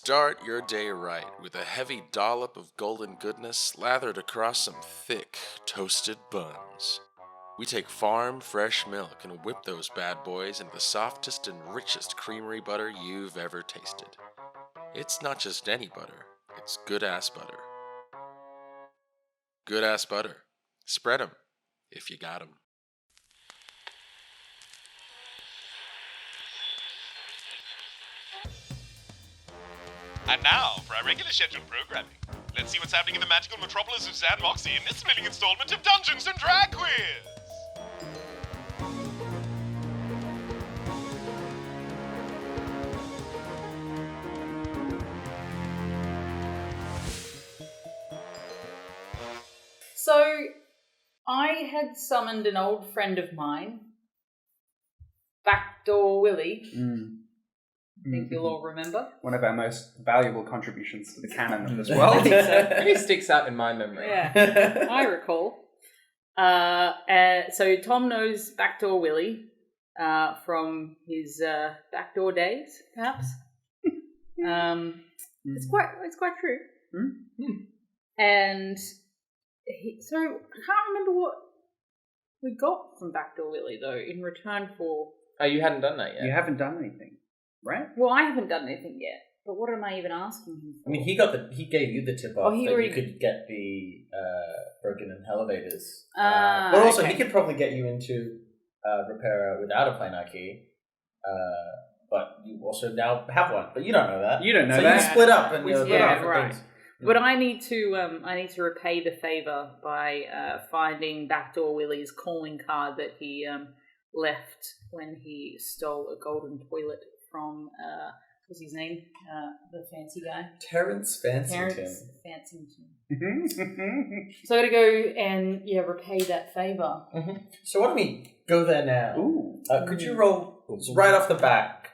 Start your day right with a heavy dollop of golden goodness slathered across some thick, toasted buns. We take farm fresh milk and whip those bad boys into the softest and richest creamery butter you've ever tasted. It's not just any butter, it's good-ass butter. Good-ass butter. Spread 'em, if you got 'em. And now, for our regular scheduled programming, let's see what's happening in the magical metropolis of xan'moxie in this thrilling installment of Dungeons & Drag Quiz! So, I had summoned an old friend of mine, Backdoor Willie. I think you'll all remember. One of our most valuable contributions to the canon of this world. It sticks out in my memory. Yeah, I recall. So Tom knows Backdoor Willie from his backdoor days, perhaps. It's quite true. And so I can't remember what we got from Backdoor Willie though in return for. Oh, you hadn't done that yet. You haven't done anything, right? Well, I haven't done anything yet. But what am I even asking him for? I mean, he gave you the tip off that already... you could get the broken in elevators. But but also, he could probably get you into Repaira without a planar key. But you also now have one. But you don't know that. You don't know so that. So you split up and you're yeah, different right. things. But I need to repay the favor by finding Backdoor Willie's calling card that he left when he stole a golden toilet from what's his name? The fancy guy. Terrence Fancington. Terrence Fancington. So I gotta go and repay that favor. Mm-hmm. So why don't we go there now? Ooh. Could you roll right off the bat?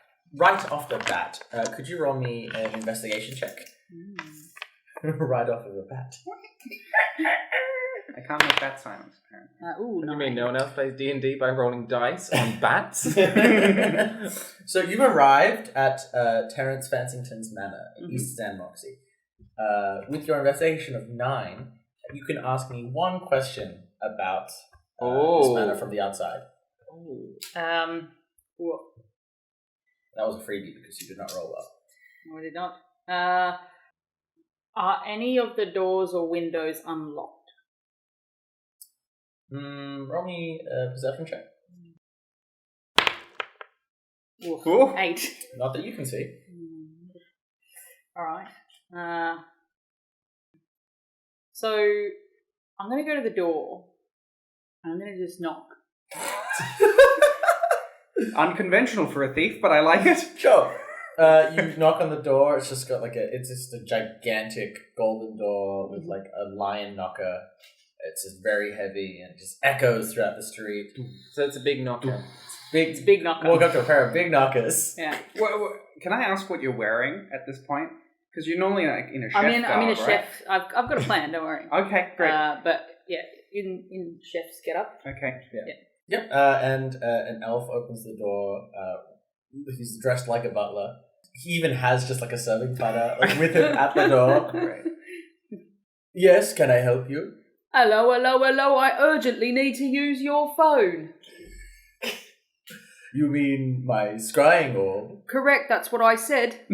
Could you roll me an investigation check? Right off of the bat. I can't make that silence, apparently. What do you mean no one else plays D&D by rolling dice on bats? So you've arrived at Terrence Fancington's manor in East xan'moxie. With your investigation of 9, you can ask me one question about this manor from the outside. What? That was a freebie because you did not roll well. No, I did not. Are any of the doors or windows unlocked? Roll me a perception check. Ooh, 8. Not that you can see. Alright. So, I'm going to go to the door. And I'm going to just knock. Unconventional for a thief, but I like it. Sure. You knock on the door. It's just got it's just a gigantic golden door with like a lion knocker. It's just very heavy and it just echoes throughout the street. So it's a big knocker. It's a big knocker. Walk up to a pair of big knockers. Yeah. Can I ask what you're wearing at this point? Because you're normally like in a chef I'm in a garb, chef. right? I've got a plan. Don't worry. Okay, great. But yeah, in chef's get up. Okay. Yeah. Yep. And an elf opens the door. He's dressed like a butler. He even has just like a serving platter with him at the door. Great. Yes, can I help you? Hello. I urgently need to use your phone. You mean my scrying orb? Correct. That's what I said.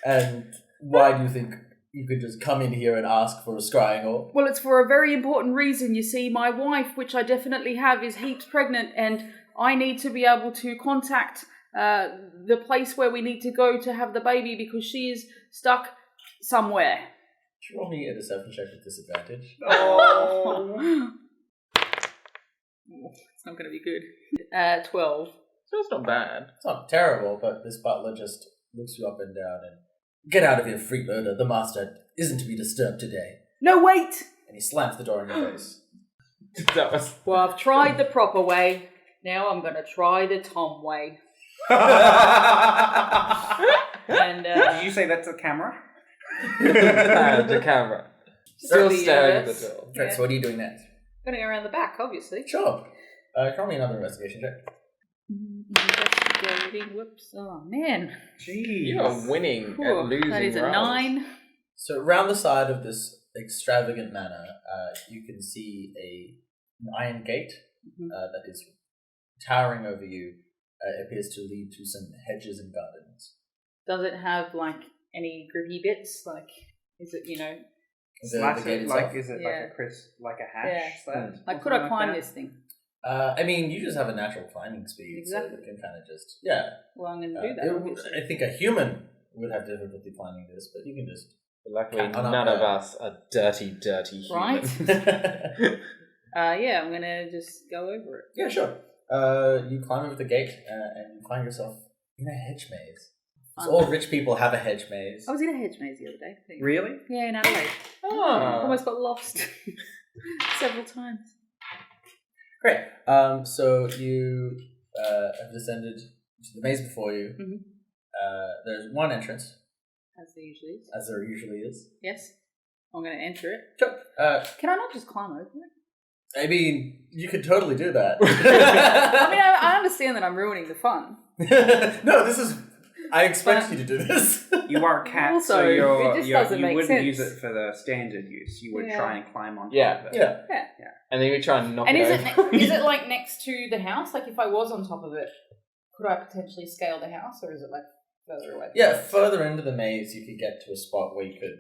And why do you think you could just come in here and ask for a scrying orb? Well, it's for a very important reason. You see, my wife, which I definitely have, is heaps pregnant, and I need to be able to contact the place where we need to go to have the baby because she is stuck somewhere. Should roll me a deception check with disadvantage. Oh. It's not going to be good. 12. So it's not bad. It's not terrible, but this butler just looks you up and down and... Get out of here, freeloader. The master isn't to be disturbed today. No, wait! And he slams the door in your face. Well, I've tried the proper way. Now I'm going to try the Tom way. And Did you say that's a camera? The camera. Still the staring at universe. the door. Okay, so what are you doing next? Going to go around the back, obviously. Sure. Call me another investigation check. Investigate. saving. Whoops. Oh, man. Jeez. You are winning at Whew, losing that is a rolls. 9. So round the side of this extravagant manor, you can see an iron gate that is towering over you. It appears to lead to some hedges and gardens. Does it have, like, any grippy bits? Like, is it, The gate itself? Is it Yeah. like a hash slab? like, or could I something climb that? this thing? I mean, you just have a natural climbing speed, Exactly. so you can kind of just Well, I'm going to do that. obviously. I think a human would have difficulty climbing this, but you can just. Luckily, Cat on none up of there. us are dirty Right? humans. Yeah, I'm going to just go over it. Yeah, sure. You climb over the gate and you find yourself in a hedge maze. So all rich people have a hedge maze. I was in a hedge maze the other day. Really? Yeah, in Adelaide. Oh. Almost got lost several times. Great. So you have descended to the maze before you. Mhm. There's one entrance, As there usually is. as there usually is. Yes. I'm going to enter it. Sure. Can I not just climb over it? I mean, you could totally do that. I mean, I understand that I'm ruining the fun. No, this is. I expect you to do this. You are a cat, Also, so it just doesn't you make wouldn't sense. use it for the standard use. You would Yeah. try and climb on top Yeah. of it. Yeah. And then we try and knock And it is over. it is it like next to the house? Like if I was on top of it, could I potentially scale the house, or is it like further away? Yeah, further into the maze, you could get to a spot where you could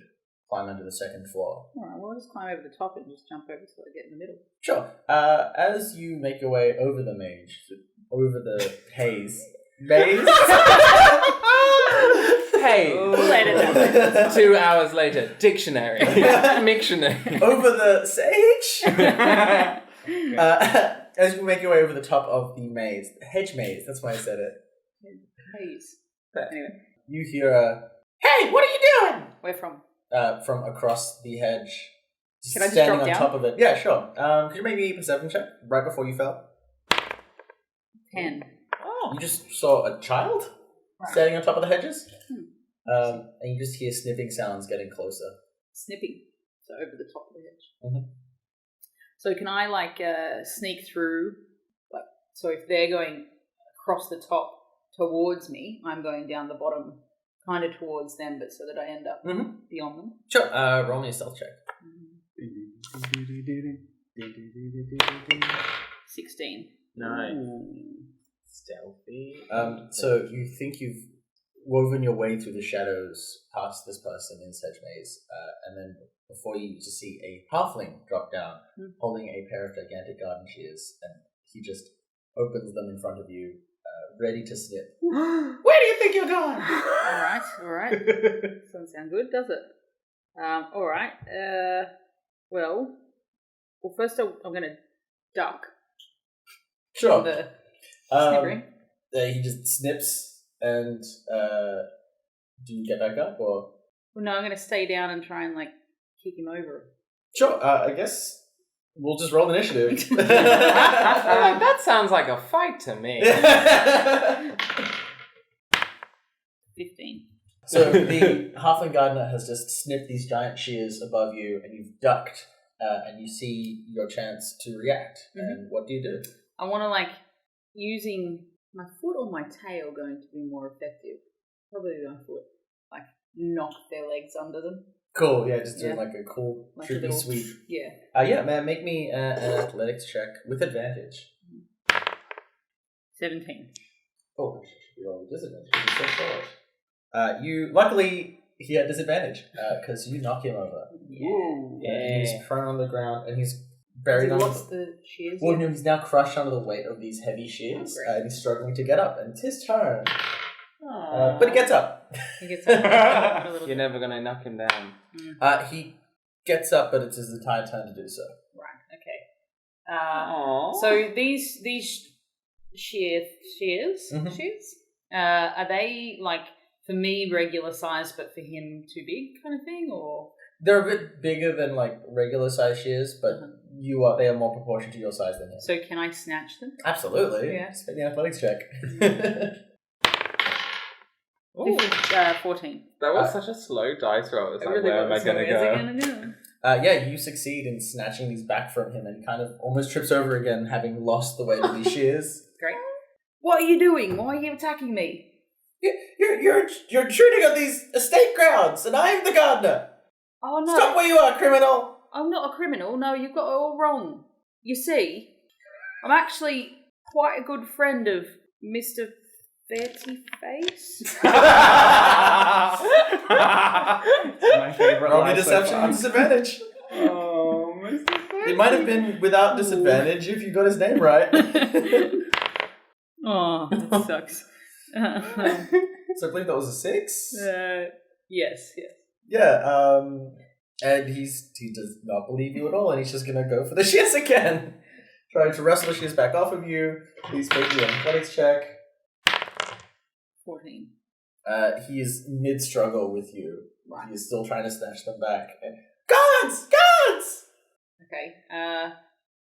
climb under the second floor. All right. Well, I'll just climb over the top and just jump over till I get in the middle. Sure. As you make your way over the maze, over the haze, maze. Hey, Later. 2 hours later, dictionary. Mictionary. Over the sage. As you make your way over the top of the maze, hedge maze. That's why I said it. Haze. Anyway, You hear a "Hey, what are you doing?" where from? From across the hedge. Can I just standing drop on down? top of it? Yeah, sure. Could you make me a perception check right before you fell? 10. You just saw a child Right. standing on top of the hedges, and you just hear sniffing sounds getting closer. Snipping. So over the top of the hedge. Mhm. So can I like sneak through? Like, so if they're going across the top towards me, I'm going down the bottom, kind of towards them, but so that I end up Mhm. beyond them. Sure. Roll me a stealth check. 16. Nice. Stealthy. So you think you've woven your way through the shadows past this person in Sedge Maze, and then before you just see a halfling drop down, holding a pair of gigantic garden shears, and he just opens them in front of you, ready to snip. Where do you think you're going? All right. Doesn't sound good, does it? All right. Well, first I'm going to duck Sure. the snippering. He just snips, and do you get back up, or? Well, no, I'm going to stay down and try and like kick him over. Sure. I guess we'll just roll initiative. That sounds like a fight to me. 15. So the halfling gardener has just snipped these giant shears above you, and you've ducked, and you see your chance to react. And what do you do? I want to like using my foot or my tail going to be more effective. Probably my foot. Like knock their legs under them. Cool. Yeah, just doing Yeah. like a cool, Like a trippy little sweep. Yeah. Yeah, man, make me an athletics check with advantage. 17. Oh, you roll with disadvantage. You're so short. You luckily he had disadvantage because you knock him over. Yeah. He's prone on the ground, and he's buried Has under. he lost the shears? Well, yet? no, he's now crushed under the weight of these heavy shears, Oh, great. and he's struggling to get up. And it's his turn, Aw. but he gets up. He gets up a little You're bit. never gonna knock him down. He gets up, but it's his entire turn to do so. Right. Okay. Aww. So these shears, Mhm. shears, are they like for me regular size, but for him too big kind of thing, or? They're a bit bigger than like regular size shears, but they are more proportioned to your size than him. So can I snatch them? Absolutely. Yeah. Just make the athletics check. 14. That was such a slow dice roll. It's like, where am I was. gonna Where's go? it gonna go? Yeah, you succeed in snatching these back from him, and kind of almost trips over again, having lost the weight of these shears. Great. What are you doing? Why are you attacking me? You're intruding on these estate grounds, and I'm the gardener. Oh no! Stop where you are, criminal. I'm not a criminal. No, you've got it all wrong. You see, I'm actually quite a good friend of Mr. Fatty Face. My favorite. Roll me lie so deception far. with disadvantage. Oh, Mr. It might have been without disadvantage if you got his name right. Oh, that sucks. So I believe that was a 6. Yes. Yeah, and he does not believe you at all, and he's just gonna go for the shiz again. Trying to wrestle the shiz back off of you. Please make me an athletics check. 14. He is mid-struggle with you. Right. He is still trying to snatch them back. Guards! Guards! Okay.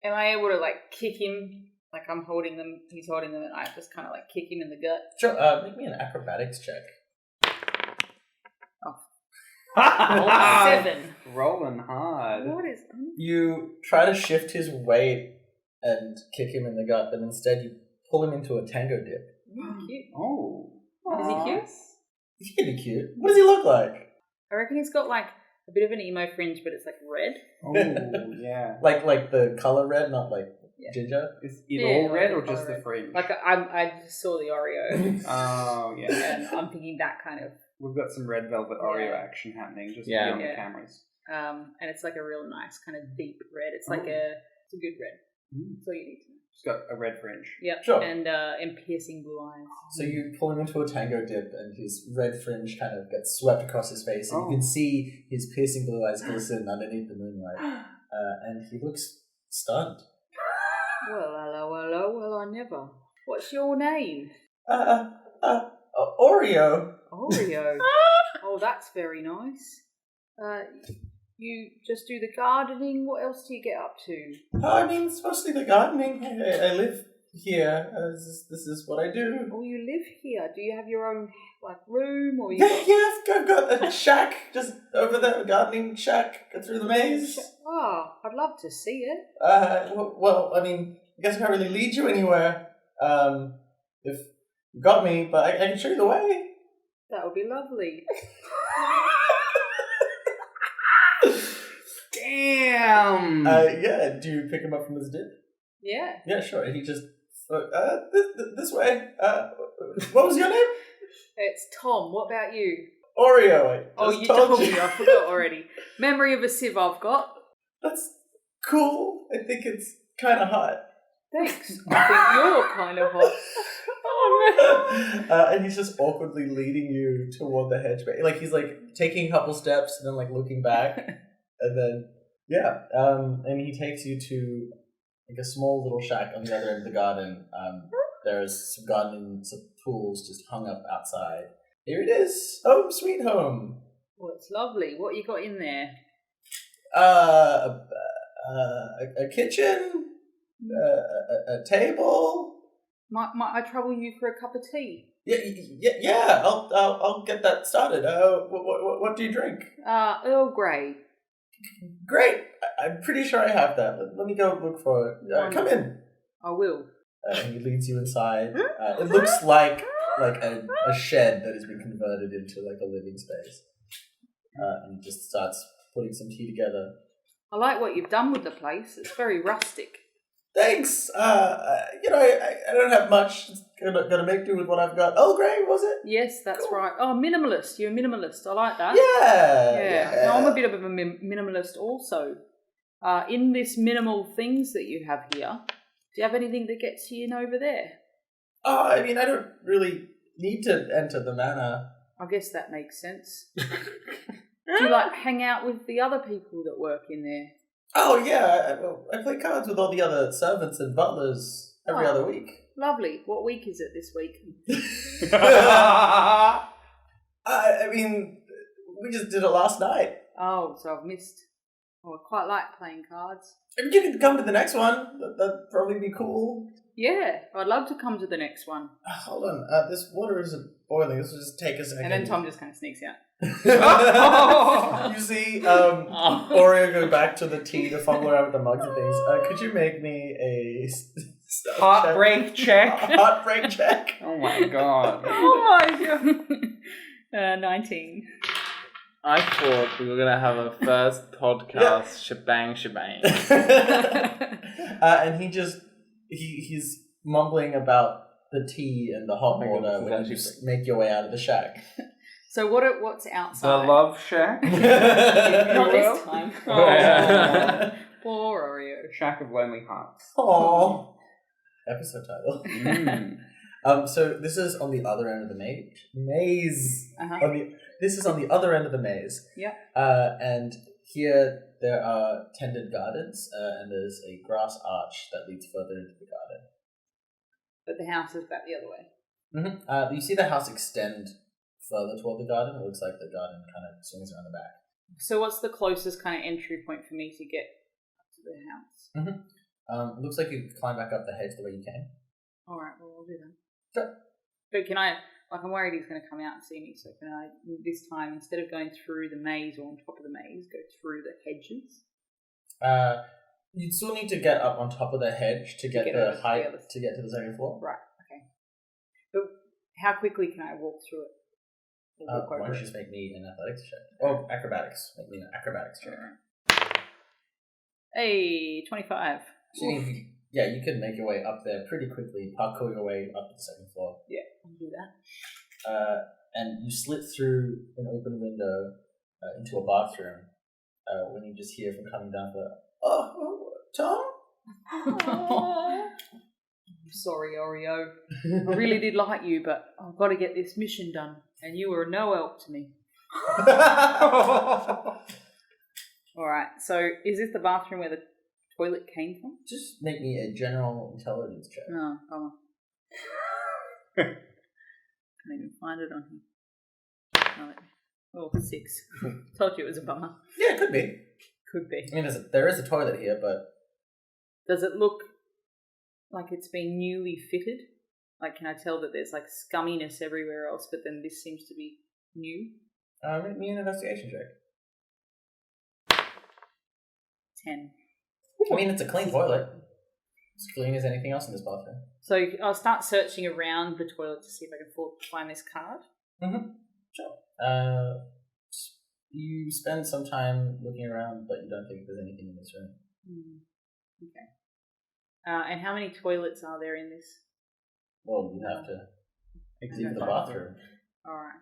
Am I able to kick him? Like I'm holding them, he's holding them, and I just kind of kick him in the gut. Sure, make me an acrobatics check. 7. Rolling hard. What is? You try to shift his weight and kick him in the gut, but instead you pull him into a tango dip. Cute. Oh. Is he cute? He's pretty cute. What does he look like? I reckon he's got a bit of an emo fringe, but it's red. Oh, yeah. Like the color red, not ginger. Is it all like red the or just colour the fringe? I just saw the Oreo, Oh, yeah. and I'm thinking that kind of. We've got some red velvet Oreo Yeah. action happening just Yeah. beyond Yeah. the cameras. And it's a real nice kind of deep red. It's Oh. it's a good red. Mm. That's all you need to know. It's got a red fringe. Yep. Sure. And piercing blue eyes. So you pull him into a tango dip, and his red fringe kind of gets swept across his face, and you can see his piercing blue eyes glisten underneath the moonlight. And he looks stunned. Well, hello. Well, I never. What's your name? Oreo. Oreo. Oh, that's very nice. You just do the gardening. What else do you get up to? I mean, it's mostly the gardening. I live here. This is what I do. Oh, you live here. Do you have your own room, or you? Yeah, I've got a shack just over there, a gardening shack through the maze. Oh, I'd love to see it. Well, I mean, I guess I can't really lead you anywhere. If you got me, but I can show you the way. That would be lovely. Damn! Yeah, do you pick him up from his dip? Yeah. Yeah, sure. And he just, this way. What was your name? It's Tom. What about you? Oreo. I just You told told you. me. I forgot already. Memory of a sieve I've got. That's cool. I think it's kind of hot. Thanks. I think you're kind of hot. And he's just awkwardly leading you toward the hedge. He's taking a couple steps and then looking back. And then, and he takes you to a small little shack on the other end of the garden. There's some gardening tools just hung up outside. Here it is. Home sweet home. Well, it's lovely. What you got in there? A kitchen, a table. Might I trouble you for a cup of tea? Yeah. I'll get that started. What do you drink? Earl Grey. Great. I'm pretty sure I have that. Let me go look for it. Come in. I will. And he leads you inside. It looks like a shed that has been converted into a living space. And he just starts putting some tea together. I like what you've done with the place. It's very rustic. Thanks. I don't have much. Just gonna make do with what I've got. Earl Grey, was it? Yes, that's right. Oh, minimalist. You're a minimalist. I like that. Yeah. No, I'm a bit of a minimalist also. In this minimal things that you have here, do you have anything that gets you in over there? Oh, I mean, I don't really need to enter the manor. I guess that makes sense. Do you hang out with the other people that work in there? Oh, yeah. I play cards with all the other servants and butlers every other week. Lovely. What week is it this week? I mean, we just did it last night. Oh, so I've missed. Oh, I quite like playing cards. If you could come to the next one, that'd probably be cool. Yeah, I'd love to come to the next one. Hold on. This water isn't boiling. This will just take a second. And then Tom just kind of sneaks out. You see Oreo go back to the tea to fumble around with the mugs and things. Could you make me a Heartbreak check. Heartbreak check. Oh my god. Oh my god. 19. I thought we were gonna have a first podcast shebang. And he's mumbling about the tea and the hot my water goodness, when you actually just make your way out of the shack. So what's The outside? love shack. Not this time. Yeah. Poor Oreo. Shack of Lonely Hearts. Aww. Episode title. Mm. So this is on the other end of the maze. Uh-huh. This is on the other end of the maze. Yep. And here there are tended gardens, and there's a grass arch that leads further into the garden. But the house is back the other way. Mm-hmm. You see the house extend further toward the garden. It looks like the garden kind of swings around the back. So what's the closest kind of entry point for me to get up to the house? It looks like you climb back up the hedge the way you came. Alright, well, I'll do that. Sure. But can I, I'm worried he's going to come out and see me, so can I, this time, instead of going through the maze or on top of the maze, go through the hedges? You'd still need to get up on top of the hedge to get the height to get to the second floor. Right, okay. But how quickly can I walk through it? Or walk Why over don't you it? just make me an athletics check? Oh, acrobatics. Make me an acrobatics check. Hey, 25. So you can make your way up there pretty quickly, parkour your way up to the second floor. Yeah, I'll do that. And you slit through an open window into a bathroom when you just hear from coming down the, oh, Tom? I'm sorry, Oreo. I really did like you, but I've got to get this mission done, and you were no help to me. Alright, so is this the bathroom where the toilet came from? Just make me a general intelligence check. No, bummer. Can't even find it on here. Oh, 6. Told you it was a bummer. Yeah, it could be. Could be. I mean, there is a toilet here, but... Does it look like it's been newly fitted? Like, can I tell that there's like scumminess everywhere else, but then this seems to be new? Make me an investigation check. 10. I mean, it's a clean toilet. As clean as anything else in this bathroom. So I'll start searching around the toilet to see if I can find this card. Sure. You spend some time looking around, but you don't think there's anything in this room. Okay. And how many toilets are there in this? Well, you have to exit the bathroom. Alright.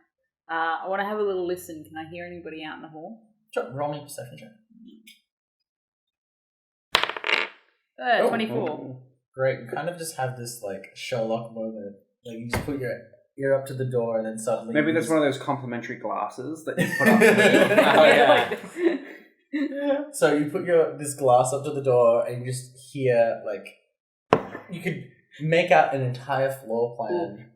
I want to have a little listen. Can I hear anybody out in the hall? Sure, roll me a perception check. 24. Great. You kind of just have this, like, Sherlock moment. Like, you just put your ear up to the door and then suddenly... Maybe there's one of those complimentary glasses that you put up. So you put this glass up to the door and you just hear, like... You could make out an entire floor plan.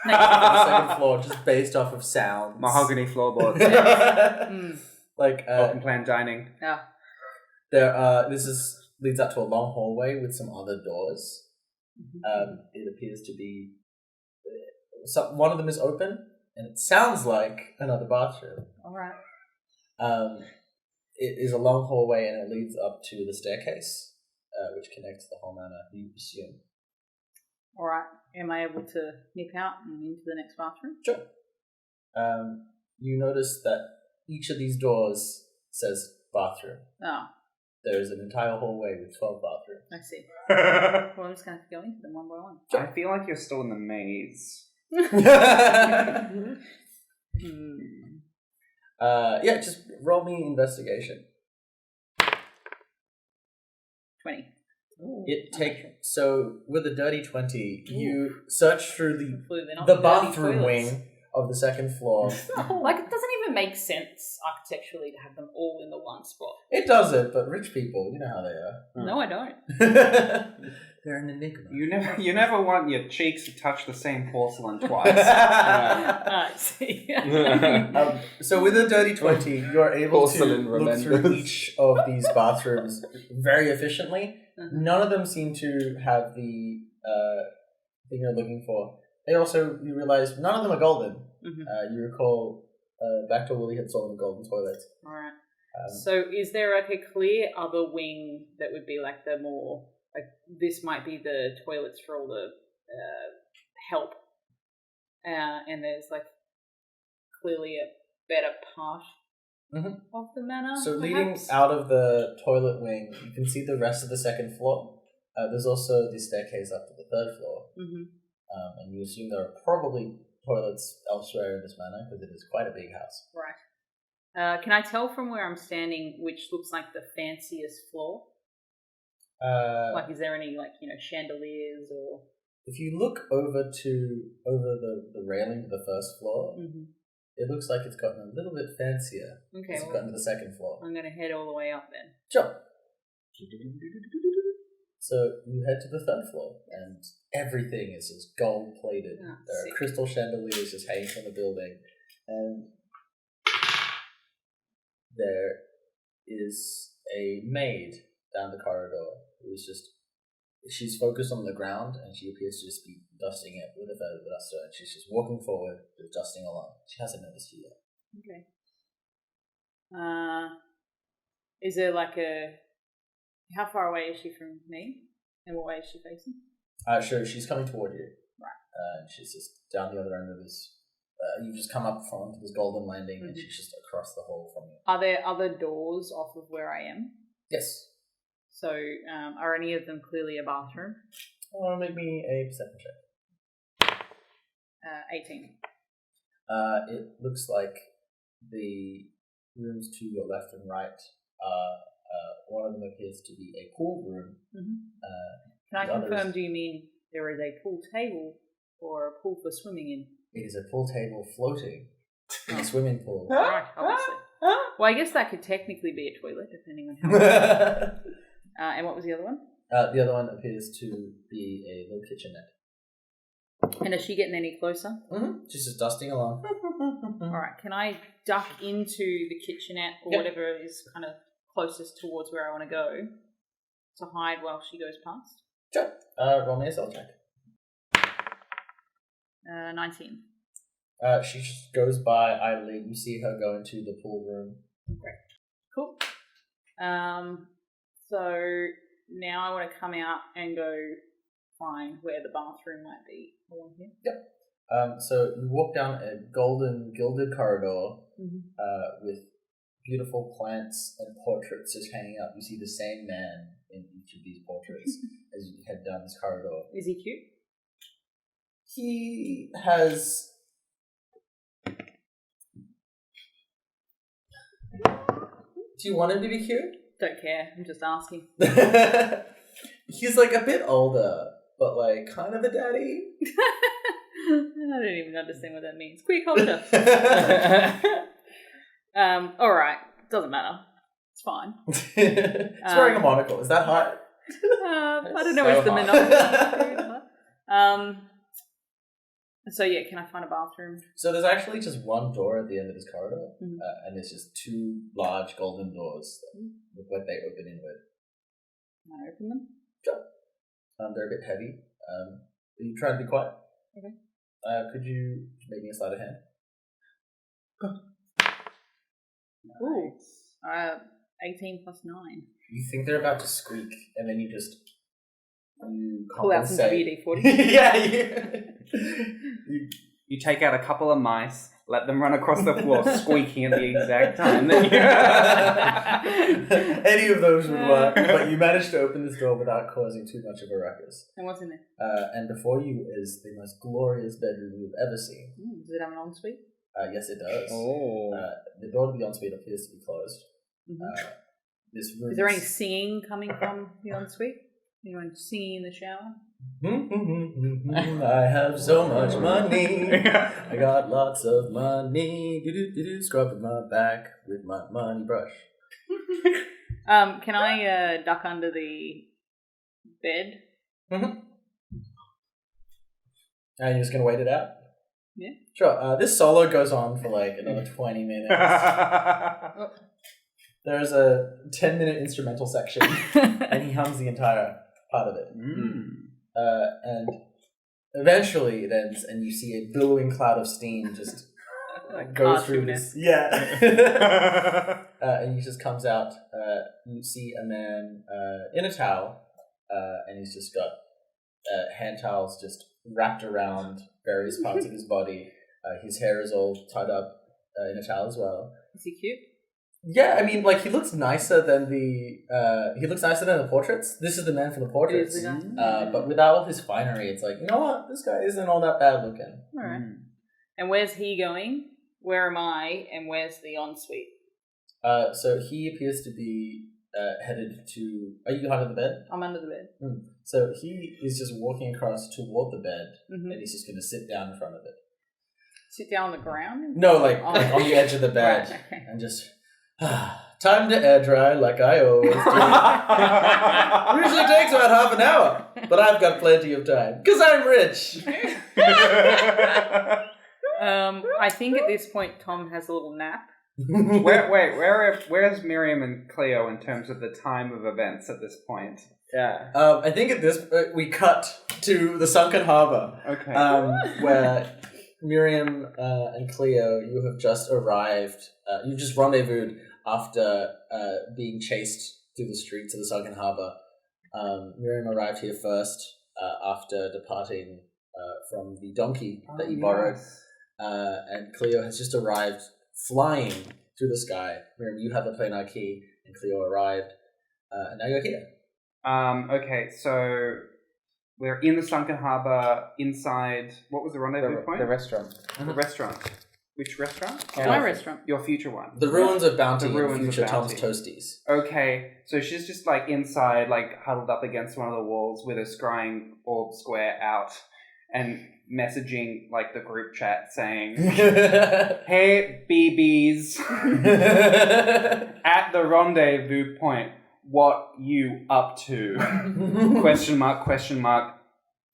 For the second floor, just based off of sounds. Mahogany floorboards. Like, open plan dining. Yeah. This leads up to a long hallway with some other doors. It appears to be... one of them is open, and it sounds like another bathroom. Alright. It is a long hallway, and it leads up to the staircase, which connects the whole manor, you assume. Alright. Am I able to nip out and into the next bathroom? Sure. You notice that each of these doors says bathroom. Oh, There is an entire hallway with 12 bathrooms. I see. Well, I'm just going to have to go into them one by one. I feel like you're still in the maze. Yeah, just roll me investigation. 20. So with a dirty 20, you search through Hopefully they're not the dirty bathroom toilets. wing of the second floor. Like, it doesn't even make sense architecturally to have them all in the one spot. It doesn't, but rich people, you know how they are. No, I don't. They're an enigma. You never want your cheeks to touch the same porcelain twice. I see. So with a dirty 20, you're able Porcelain to look through remembers. each of these bathrooms very efficiently. None of them seem to have the thing you're looking for. You realize none of them are golden. You recall back to Willie had stolen the golden toilets. Alright. So is there like a clear other wing that would be like the more like this might be the toilets for all the help, and there's like clearly a better part of the manor. So perhaps? leading out of the toilet wing, you can see the rest of the second floor. There's also the staircase up to the third floor. And you assume there are probably toilets elsewhere in this manor because it is quite a big house. Right. Can I tell from where I'm standing which looks like the fanciest floor? Like, is there any chandeliers or? If you look over the railing to the first floor, it looks like it's gotten a little bit fancier. Okay, as you've gotten to the second floor. I'm going to head all the way up then. Sure. So you head to the third floor, and everything is just gold plated. Oh, there sick. are crystal chandeliers just hanging from the building, and there is a maid down the corridor who is she's focused on the ground, and she appears to just be dusting it with a feather duster, and she's just walking forward, just dusting along. She hasn't noticed you yet. Okay. Is there how far away is she from me? And what way is she facing? Sure, she's coming toward you. Right. And she's just down the other end of this. You've just come up onto this golden landing, and she's just across the hall from you. Are there other doors off of where I am? Yes. So, are any of them clearly a bathroom? Make me a perception check. 18. It looks like the rooms to your left and right are. One of them appears to be a pool room. Can I confirm, do you mean there is a pool table or a pool for swimming in? It is a pool table floating in a swimming pool. Right, obviously. Well, I guess that could technically be a toilet, depending on how and what was the other one? The other one appears to be a little kitchenette. And is she getting any closer? She's just dusting along. Alright, can I duck into the kitchenette or whatever is kind of closest towards where I want to go to hide while she goes past? Sure. Roll me a stealth check. 19. She just goes by idly. You see her go into the pool room. Great. Cool. So now I want to come out and go find where the bathroom might be along here. Yep. So you walk down a golden gilded corridor with beautiful plants and portraits just hanging up. You see the same man in each of these portraits as you head down this corridor. Is he cute? He has... Do you want him to be cute? Don't care. I'm just asking. He's like a bit older, but like kind of a daddy. I don't even understand what that means. Queer culture. Alright. Doesn't matter. It's fine. He's wearing a monocle. Is that hot? I don't know if the monopoly. So yeah, can I find a bathroom? So there's actually just one door at the end of this corridor, and there's just two large golden doors that look like they open inward. Can I open them? Sure. They're a bit heavy. You try to be quiet. Okay. Could you make me a sleight of hand? Ooh. 18 plus 9. You think they're about to squeak, and then you pull out some compensate. WD-40. Yeah, You take out a couple of mice, let them run across the floor, squeaking at the exact time that you... Any of those would work, but you managed to open this door without causing too much of a ruckus. And what's in there? And before you is the most glorious bedroom you've ever seen. Does it have an ensuite? Yes, it does. Oh. The door to the ensuite appears to be closed. This room Is there any singing coming from the ensuite? Anyone singing in the shower? I have so much money. I got lots of money. Scrubbing my back with my money brush. Can I duck under the bed? And you're just gonna wait it out? Yeah. Sure. This solo goes on for like another 20 minutes. There's a 10-minute instrumental section, and he hums the entire part of it. And eventually it ends, and you see a billowing cloud of steam just goes through this. Yeah. And he just comes out. You see a man in a towel and he's just got hand towels just wrapped around various parts of his body. His hair is all tied up in a towel as well. Is he cute? Yeah, I mean, like, he looks nicer than the portraits. This is the man from the portraits. But without all his finery, it's like, you know what? This guy isn't all that bad looking. All right. And where's he going? Where am I? And where's the ensuite? So he appears to be headed to... Are you under the bed? I'm under the bed. So he is just walking across toward the bed, and he's just going to sit down in front of it. Sit down on the ground? No, like on the edge of the bed. Right, okay. And just... time to air dry like I always do. Usually takes about half an hour, but I've got plenty of time, because I'm rich. I think at this point Tom has a little nap. Where's Miriam and Cleo in terms of the time of events at this point? Yeah. I think at this we cut to the sunken harbour. Okay. Where Miriam and Cleo, you have just arrived. You've just rendezvoused after being chased through the streets of the sunken harbour. Miriam arrived here first after departing from the donkey that you borrowed. And Cleo has just arrived flying through the sky. Miriam, you have the planar key, and Cleo arrived, and now you're here. Okay, so we're in the sunken harbour, inside... What was the rendezvous point? The restaurant. The restaurant. Which restaurant? My restaurant. Your future one. The ruins of Bounty The ruins and of future Tom's Bounty. Toasties. Okay, so she's just like inside, like huddled up against one of the walls with a scrying orb square out and messaging like the group chat saying, "Hey BBs, at the rendezvous point, what you up to? Question mark, question mark,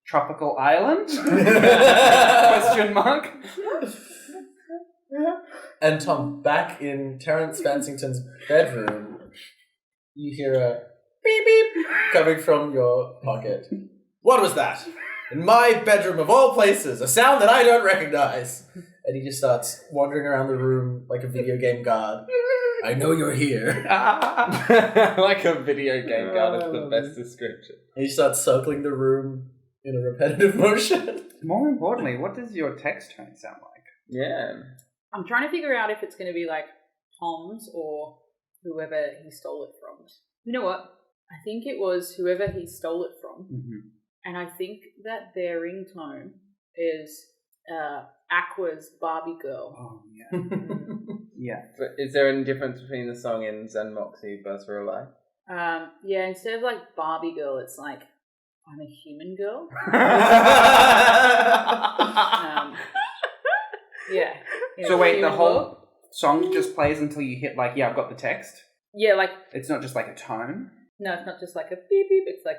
tropical island? Question mark." And Tom, back in Terrence Fancington's bedroom, you hear a beep beep coming from your pocket. What was that? In my bedroom of all places, a sound that I don't recognize. And he just starts wandering around the room like a video game guard. I know you're here. Like a video game guard is the best description. And he starts circling the room in a repetitive motion. More importantly, what does your text tone sound like? Yeah. I'm trying to figure out if it's going to be like Tom's or whoever he stole it from. You know what? I think it was whoever he stole it from. Mm-hmm. And I think that their ringtone is Aqua's Barbie Girl. Oh, yeah. Yeah. But is there any difference between the song in xan'moxie versus real life? Yeah, instead of like Barbie Girl, it's like I'm a human girl. Yeah. So wait, the Human whole girl. song just plays until you hit like, yeah, I've got the text? Yeah, like, It's not just like a tone? no, it's not just like a beep beep, it's like...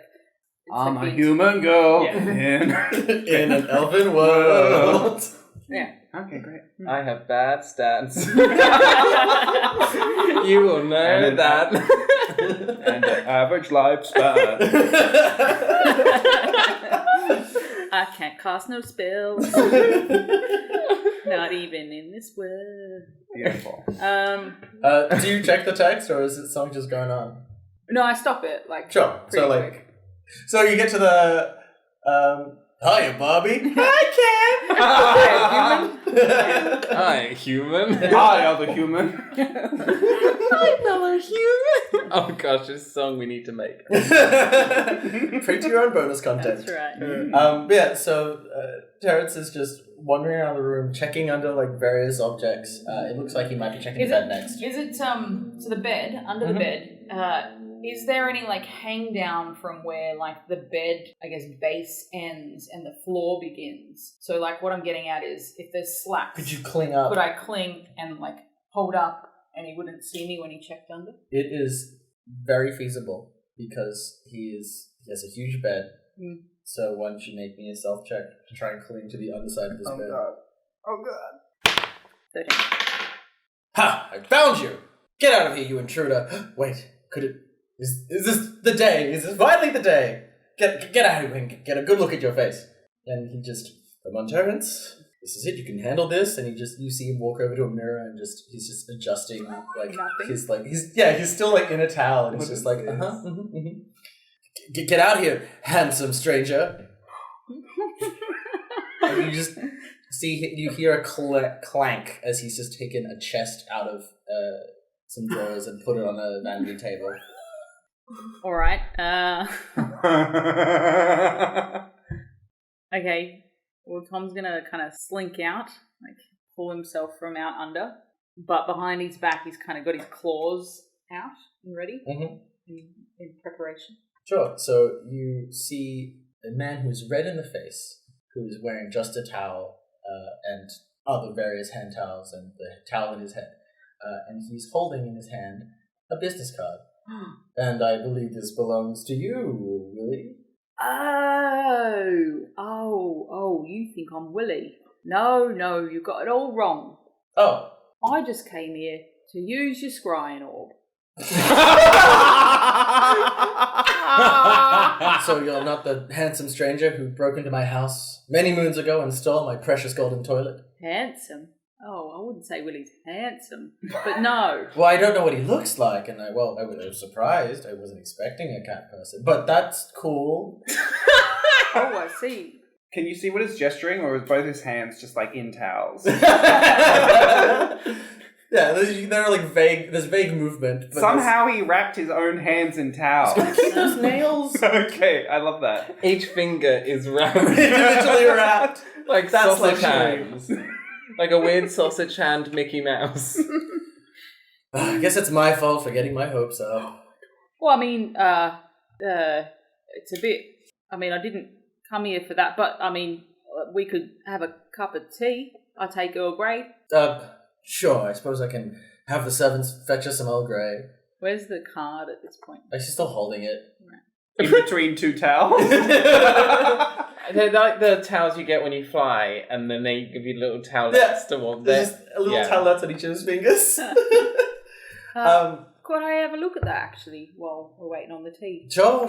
I'm like a beat. human girl Yeah. In an elfin world. Yeah. Okay, great. I have bad stats. You will know And- that. And the average lifespan. I can't cast no spells. Not even in this world. Beautiful. Do you check the text, or is the song just going on? No, I stop it, like, Sure. pretty So, like, quick. so you get to the, hiya, Bobby. Hi, Ken. Hi, human. Hi, other human. Hi, fellow human. Oh gosh, this song we need to make. Print your own bonus content. That's right. Yeah, so Terrence is just wandering around the room, checking under like various objects. It looks like he might be checking the bed next. Is it, so the bed, under the bed, is there any, like, hang down from where, like, the bed, I guess, base ends and the floor begins? So, like, what I'm getting at is, if there's slats, Could you cling up? could I cling and, like, hold up and he wouldn't see me when he checked under? It is very feasible because he has a huge bed. So why don't you make me a self check to try and cling to the underside of this bed? God. Oh god. 13. Ha! I found you! Get out of here, you intruder! Wait, could it... Is this the day? Is this finally the day? Get out of here and get a good look at your face. And he just... Come on, Terrence. This is it. You can handle this. And you see him walk over to a mirror and he's just adjusting like Nothing. he's still like in a towel and he's just like, Get out here, handsome stranger. And you just you hear a clank as he's just taken a chest out of some drawers and put it on a vanity table. All right. Okay. Well, Tom's gonna kind of slink out, like pull himself from out under, but behind his back, he's kind of got his claws out and ready in preparation. Sure. So you see a man who's red in the face, who's wearing just a towel and other various hand towels and the towel in his head, and he's holding in his hand a business card. And I believe this belongs to you, Willie. Oh, you think I'm Willie? No, you got it all wrong. Oh. I just came here to use your scrying orb. So you're not the handsome stranger who broke into my house many moons ago and stole my precious golden toilet? Handsome? Oh, I wouldn't say Willie's handsome, but no. Well, I don't know what he looks like, and I was surprised. I wasn't expecting a cat person, but that's cool. Oh, I see. Can you see what he's gesturing, or is both his hands just like in towels? Yeah, there are like there's vague movement. But somehow he wrapped his own hands in towels. Keep those nails. Okay, I love that. Each finger is wrapped. Individually wrapped. Like That's sausage luxury. hands. Like a weird sausage hand Mickey Mouse. I guess it's my fault for getting my hopes up. Well, I mean, it's a bit... I mean, I didn't come here for that, but, I mean, we could have a cup of tea. I take Earl Grey. Sure, I suppose I can have the servants fetch us some Earl Grey. Where's the card at this point? She's still holding it. In between two towels? They're like the towels you get when you fly, and then they give you little towelettes to hold. There's just a little towelette on each of his fingers. Could I have a look at that, actually, while we're waiting on the tea? Sure.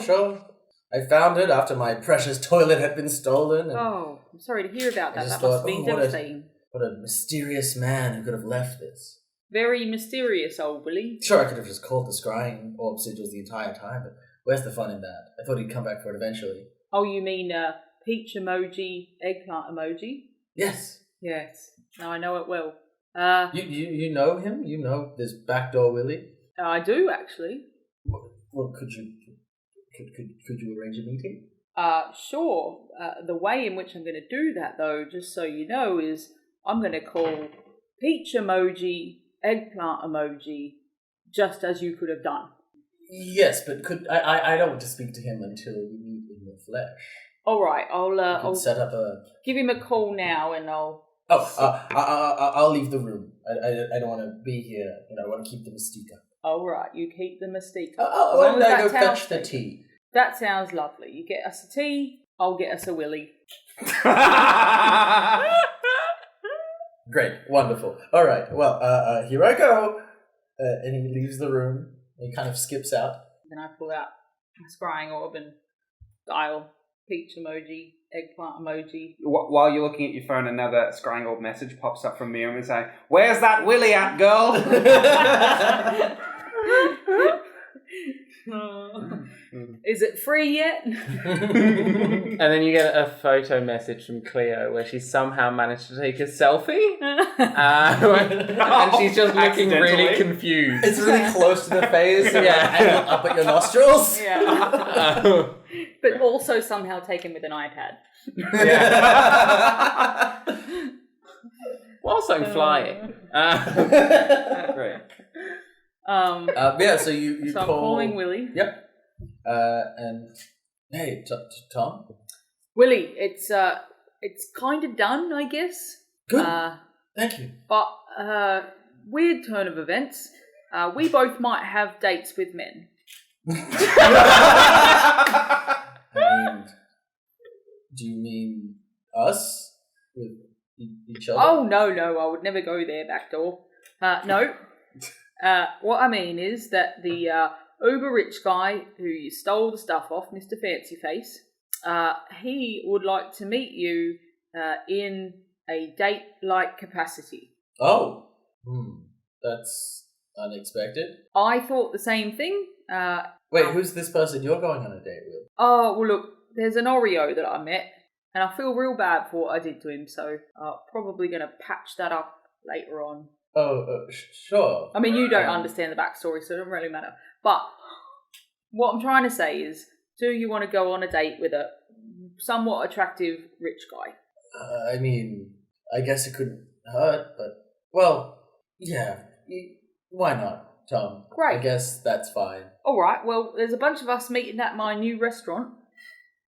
I found it after my precious toilet had been stolen. And Oh, I'm sorry to hear about that. just That must thought, have been what a- devastating. What a mysterious man who could have left this. Very mysterious, old Willie. Sure, I could have just called the scrying orb sigils the entire time, but where's the fun in that? I thought he'd come back for it eventually. Oh, you mean peach emoji, eggplant emoji? Yes. Yes. No, I know it well. You know him? You know this backdoor Willie? I do, actually. Well, could you arrange a meeting? Sure. The way in which I'm going to do that, though, just so you know, is I'm going to call peach emoji, eggplant emoji, just as you could have done. Yes, but I don't want to speak to him until we meet in the flesh. All right, I'll set up a... give him a call now, and I'll... I'll leave the room. I don't want to be here. I want to keep the mystique up. All right, you keep the mystique. Why don't I go fetch the tea? That sounds lovely. You get us a tea, I'll get us a willy. Great, wonderful. All right, well, here I go. And he leaves the room. He kind of skips out. Then I pull out my scrying orb and dial peach emoji, eggplant emoji. While you're looking at your phone, another scrying orb message pops up from Miriam and saying, "Where's that Willie at, girl?" Is it free yet? And then you get a photo message from Cleo where she somehow managed to take a selfie. And she's just looking really confused. It's really close to the face. And Yeah. angled up at your nostrils. Yeah. But also somehow taken with an iPad. Whilst I'm flying. Great. Yeah, so you so I'm call... calling Willie. Yep. And hey, Tom. Willie, it's kind of done, I guess. Good. Thank you. But weird turn of events. We both might have dates with men. Do you mean us with each other? Oh no, I would never go there, backdoor. No. What I mean is that the uber rich guy who you stole the stuff off, Mr. Fancy Face, he would like to meet you in a date-like capacity. Oh, that's unexpected. I thought the same thing. Wait, who's this person you're going on a date with? Oh, well, look, there's an Oreo that I met, and I feel real bad for what I did to him, so probably going to patch that up later on. Oh, sure. I mean, you don't understand the backstory, so it doesn't really matter. But what I'm trying to say is, do you want to go on a date with a somewhat attractive rich guy? I mean, I guess it couldn't hurt, but, well, yeah, why not, Tom? Great. I guess that's fine. All right, well, there's a bunch of us meeting at my new restaurant.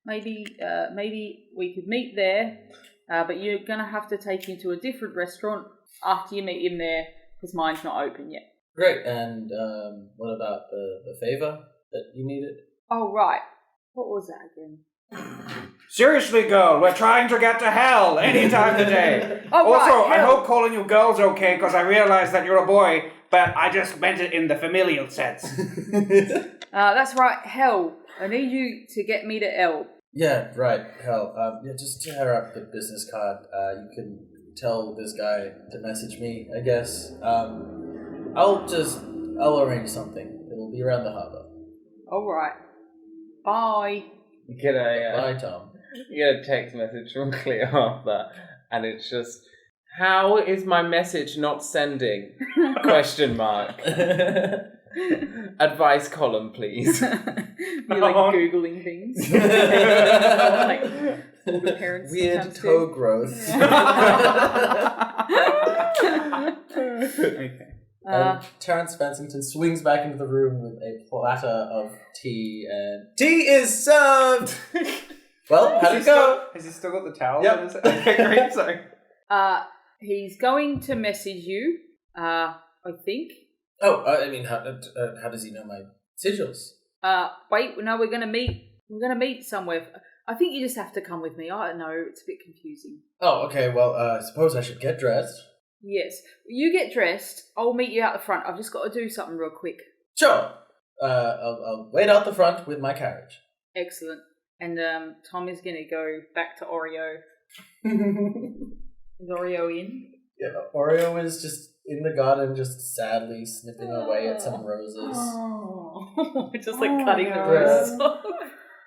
Maybe we could meet there, but you're going to have to take him to a different restaurant after you meet him there, because mine's not open yet. Great, and what about the favor that you needed? Oh, right. What was that again? Seriously, girl, we're trying to get to hell any time today. Oh, Also, right, I hell. hope calling you girl's okay, because I realize that you're a boy, but I just meant it in the familial sense. That's right, hell. I need you to get me to L. Yeah, right, hell. Yeah, just tear up the business card. You can tell this guy to message me, I guess. I'll arrange something. It'll be around the harbor. All right. Bye. You get Bye, Tom. you get a text message from Cleo after, and it's just, how is my message not sending? Question mark. Advice column, please. You're like Googling things. Like, all the parents Weird sometimes toe do. growth. Okay. And Terrence Fancington swings back into the room with a platter of tea, and tea is served! Well, how'd it go? Has he still got the towel? Yep. in his- Okay, great, sorry. He's going to message you, I think. Oh, I mean, how does he know my sigils? Wait, no, we're gonna meet. We're gonna meet somewhere. I think you just have to come with me. I don't know, it's a bit confusing. Oh, okay, well, I suppose I should get dressed. Yes, you get dressed. I'll meet you out the front. I've just got to do something real quick. Sure. I'll wait out the front with my carriage. Excellent. And Tom is gonna go back to Oreo. Is Oreo in? Yeah, Oreo is just in the garden, just sadly snipping away at some roses. Oh, just like cutting the no. roses off.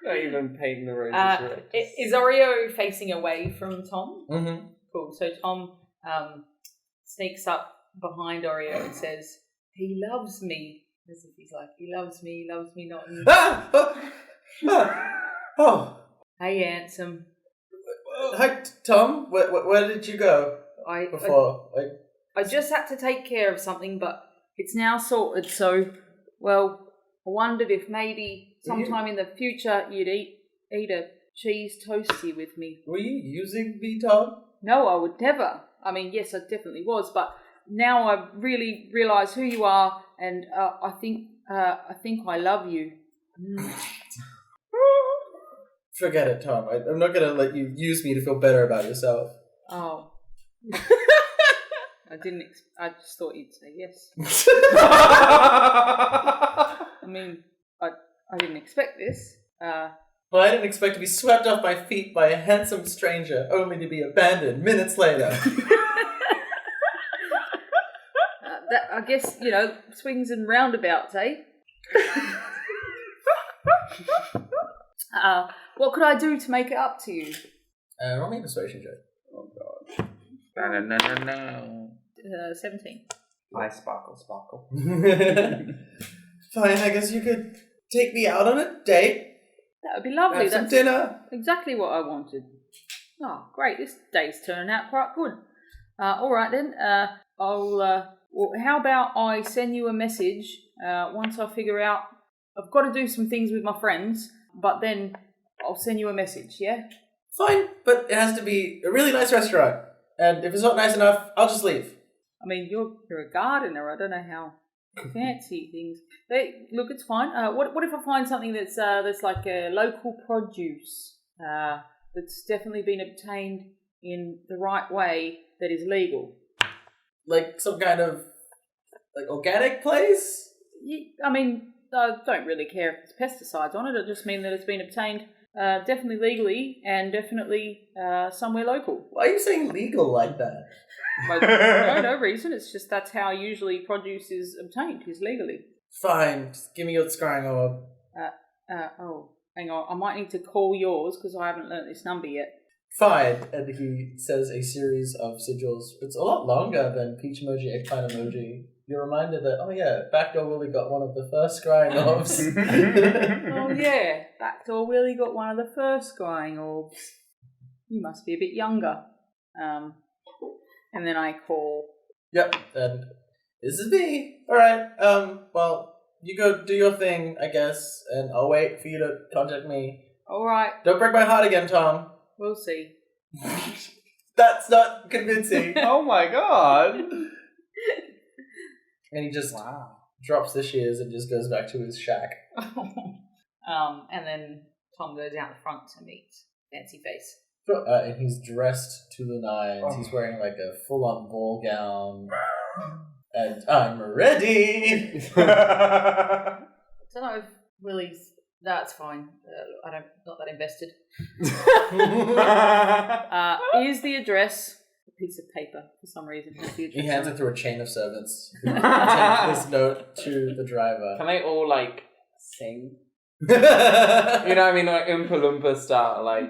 Not even painting the roses. Is Oreo facing away from Tom? Mm-hmm. Cool. So Tom sneaks up behind Oreo and says, "He loves me." As if he's like, "He loves me not." Oh. Hey, handsome. Hi, Tom. Where did you go I before? just had to take care of something, but it's now sorted. So, well, I wondered if maybe sometime in the future you'd eat a cheese toastie with me. Were you using me, Tom? No, I would never. I mean, yes, I definitely was, but now I really realise who you are, and I think I love you. Forget it, Tom. I'm not gonna let you use me to feel better about yourself. Oh. I just thought you'd say yes. I mean, I didn't expect this. Well, I didn't expect to be swept off my feet by a handsome stranger, only to be abandoned minutes later. That, I guess, swings and roundabouts, eh? What could I do to make it up to you? Roll me a persuasion check. Oh god. No. 17. I sparkle. Fine, I guess you could take me out on a date. That would be lovely. Have some That's dinner. exactly what I wanted. Oh, great. This day's turning out quite good. All right, then. Well, how about I send you a message once I figure out... I've got to do some things with my friends, but then I'll send you a message, yeah? Fine, but it has to be a really nice restaurant. And if it's not nice enough, I'll just leave. I mean, you're a gardener. I don't know how fancy things. Look, it's fine. What if I find something that's like a local produce that's definitely been obtained in the right way that is legal? Like some kind of organic place? I mean, I don't really care if it's pesticides on it. I just mean that it's been obtained Definitely legally, and definitely somewhere local. Why are you saying legal like that? No reason. It's just that's how usually produce is obtained, is legally. Fine, just give me your scrying orb. Oh, hang on. I might need to call yours because I haven't learnt this number yet. Fine, and he says a series of sigils. It's a lot longer than Peach Emoji, Eggplant Emoji. You're reminded that, oh yeah, Backdoor Willie got one of the first scrying orbs. Oh yeah, Backdoor Willie got one of the first scrying orbs. You must be a bit younger. And then I call. Yep, and this is me. Alright, well, you go do your thing, I guess, and I'll wait for you to contact me. Alright, Don't break my heart again, Tom. we'll see. That's not convincing. Oh my god. And he just drops the shears and just goes back to his shack. And then Tom goes out the front to meet Fancy Face. And he's dressed to the nines. He's wearing like a full-on ball gown. And I'm ready! I don't know if Willie's... That's fine. Not that invested. Here's the address. A piece of paper, for some reason. He hands it through a chain of servants who take this note to the driver. Can they all, like, sing? You know what I mean? Like, Oompa Loompa style, like...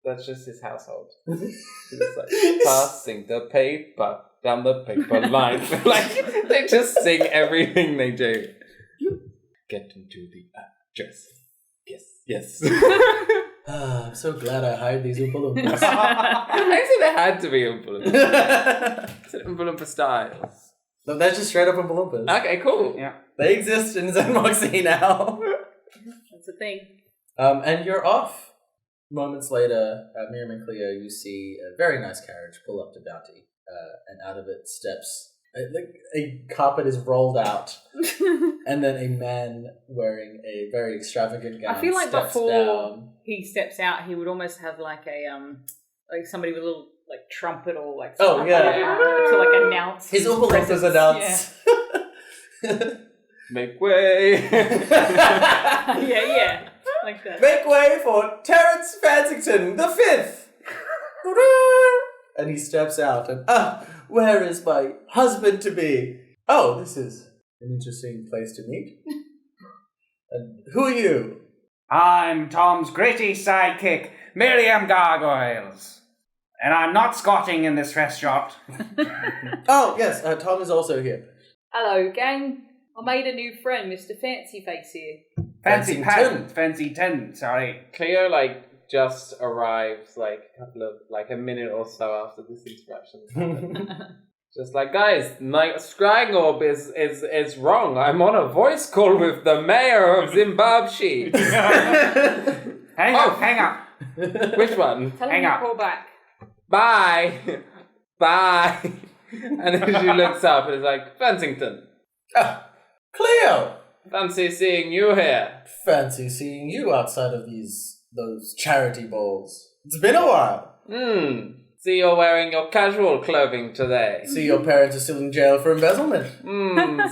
That's just his household. It's like, passing the paper down the paper line. Like, they just sing everything they do. Get into the address. Yes. I'm so glad I hired these Oompa Loompas. Actually, there had to be Oompa Loompa. It's an Oompa Loompa styles. No, that's just straight up Oompa Loompas. Okay, cool. Yeah. They exist in xan'moxie now. That's the thing. And you're off. Moments later, Miriam and Cleo, you see a very nice carriage pull up to Bounty, and out of it steps a carpet is rolled out, and then a man wearing a very extravagant gown. I feel like steps before down. he steps out, he would almost have like a like somebody with a little like trumpet or like Oh, yeah. to like announce His Oompa Loompas presence. announce. Make way. Yeah, like that. Make way for Terrence Fancington, the 5th! And he steps out and, where is my husband to be? Oh, this is an interesting place to meet. And who are you? I'm Tom's gritty sidekick, Miriam Gargoyles. And I'm not squatting in this restaurant. Oh, yes, Tom is also here. Hello, gang. I made a new friend, Mr. Fancy Face here. Fancy 10, sorry. Cleo, like, just arrives, like, a minute or so after this interaction happened. Just like, guys, my scrying orb is wrong. I'm on a voice call with the mayor of Zimbabwe. Hang up. Which one? Tell Hang him to up. call back. Bye. And then she looks up and is like, Fancington, Cleo! fancy seeing you here. Fancy seeing you outside of those charity balls. It's been a while. See you're wearing your casual clothing today. See your parents are still in jail for embezzlement.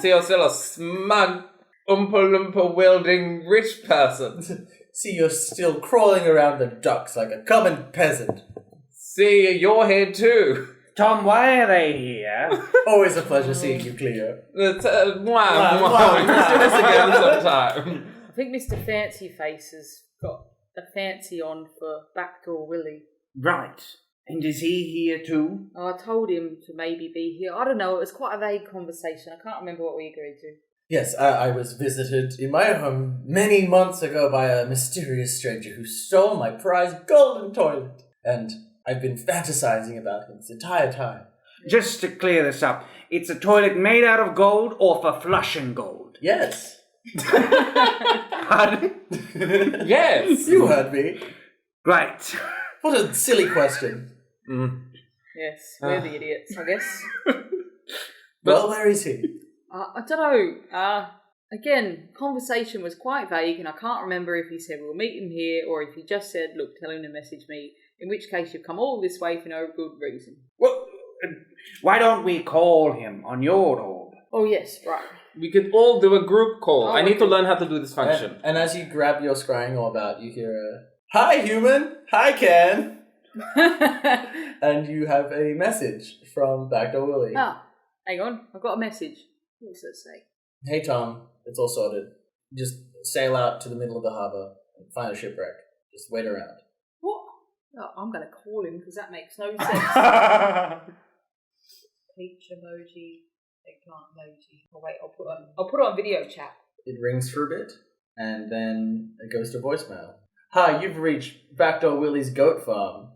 See you're still a smug, Oompa Loompa wielding rich person. See you're still crawling around the docks like a common peasant. See you're here too. Tom, why are they here? Always a pleasure seeing you, Cleo. Let's do this again sometime. I think Mr. Fancy Face has got a fancy on for Backdoor Willie. Right. And is he here too? I told him to maybe be here. I don't know, it was quite a vague conversation. I can't remember what we agreed to. Yes, I was visited in my home many months ago by a mysterious stranger who stole my prized golden toilet. And I've been fantasizing about him this entire time. Just to clear this up, it's a toilet made out of gold or for flushing gold? Yes. Pardon? Yes. You heard me. Right. What a silly question. Yes, we're the idiots, I guess. Well, where is he? I don't know. Again, conversation was quite vague, and I can't remember if he said we'll meet him here or if he just said, look, tell him to message me, in which case you've come all this way for no good reason. Well, why don't we call him on your orb? Oh, yes, right. We could all do a group call. Oh, I need to okay. learn how to do this function. And as you grab your scrying orb out, you hear Hi, human. Hi, Ken. And you have a message from Backdoor Willie. Ah, hang on. I've got a message. What does it say? Hey, Tom. It's all sorted. Just sail out to the middle of the harbour and find a shipwreck. Just wait around. What? Oh, I'm going to call him because that makes no sense. Peach emoji, eggplant emoji. Oh wait, I'll put it on video chat. It rings for a bit, and then it goes to voicemail. Hi, you've reached Backdoor Willie's Goat Farm.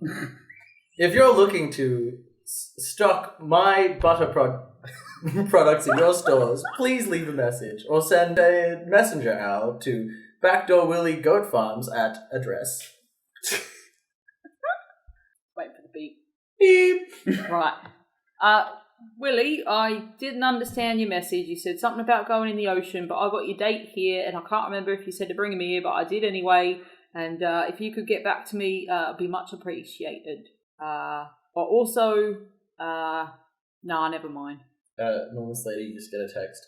If you're looking to stock my butter products in your stores, please leave a message or send a messenger out to Backdoor Willie Goat Farms at address. Wait for the beep. Beep. Right. Willie, I didn't understand your message. You said something about going in the ocean, but I got your date here, and I can't remember if you said to bring me here, but I did anyway. And if you could get back to me, it'd be much appreciated. But also, nah, never mind. Moments later, you just get a text.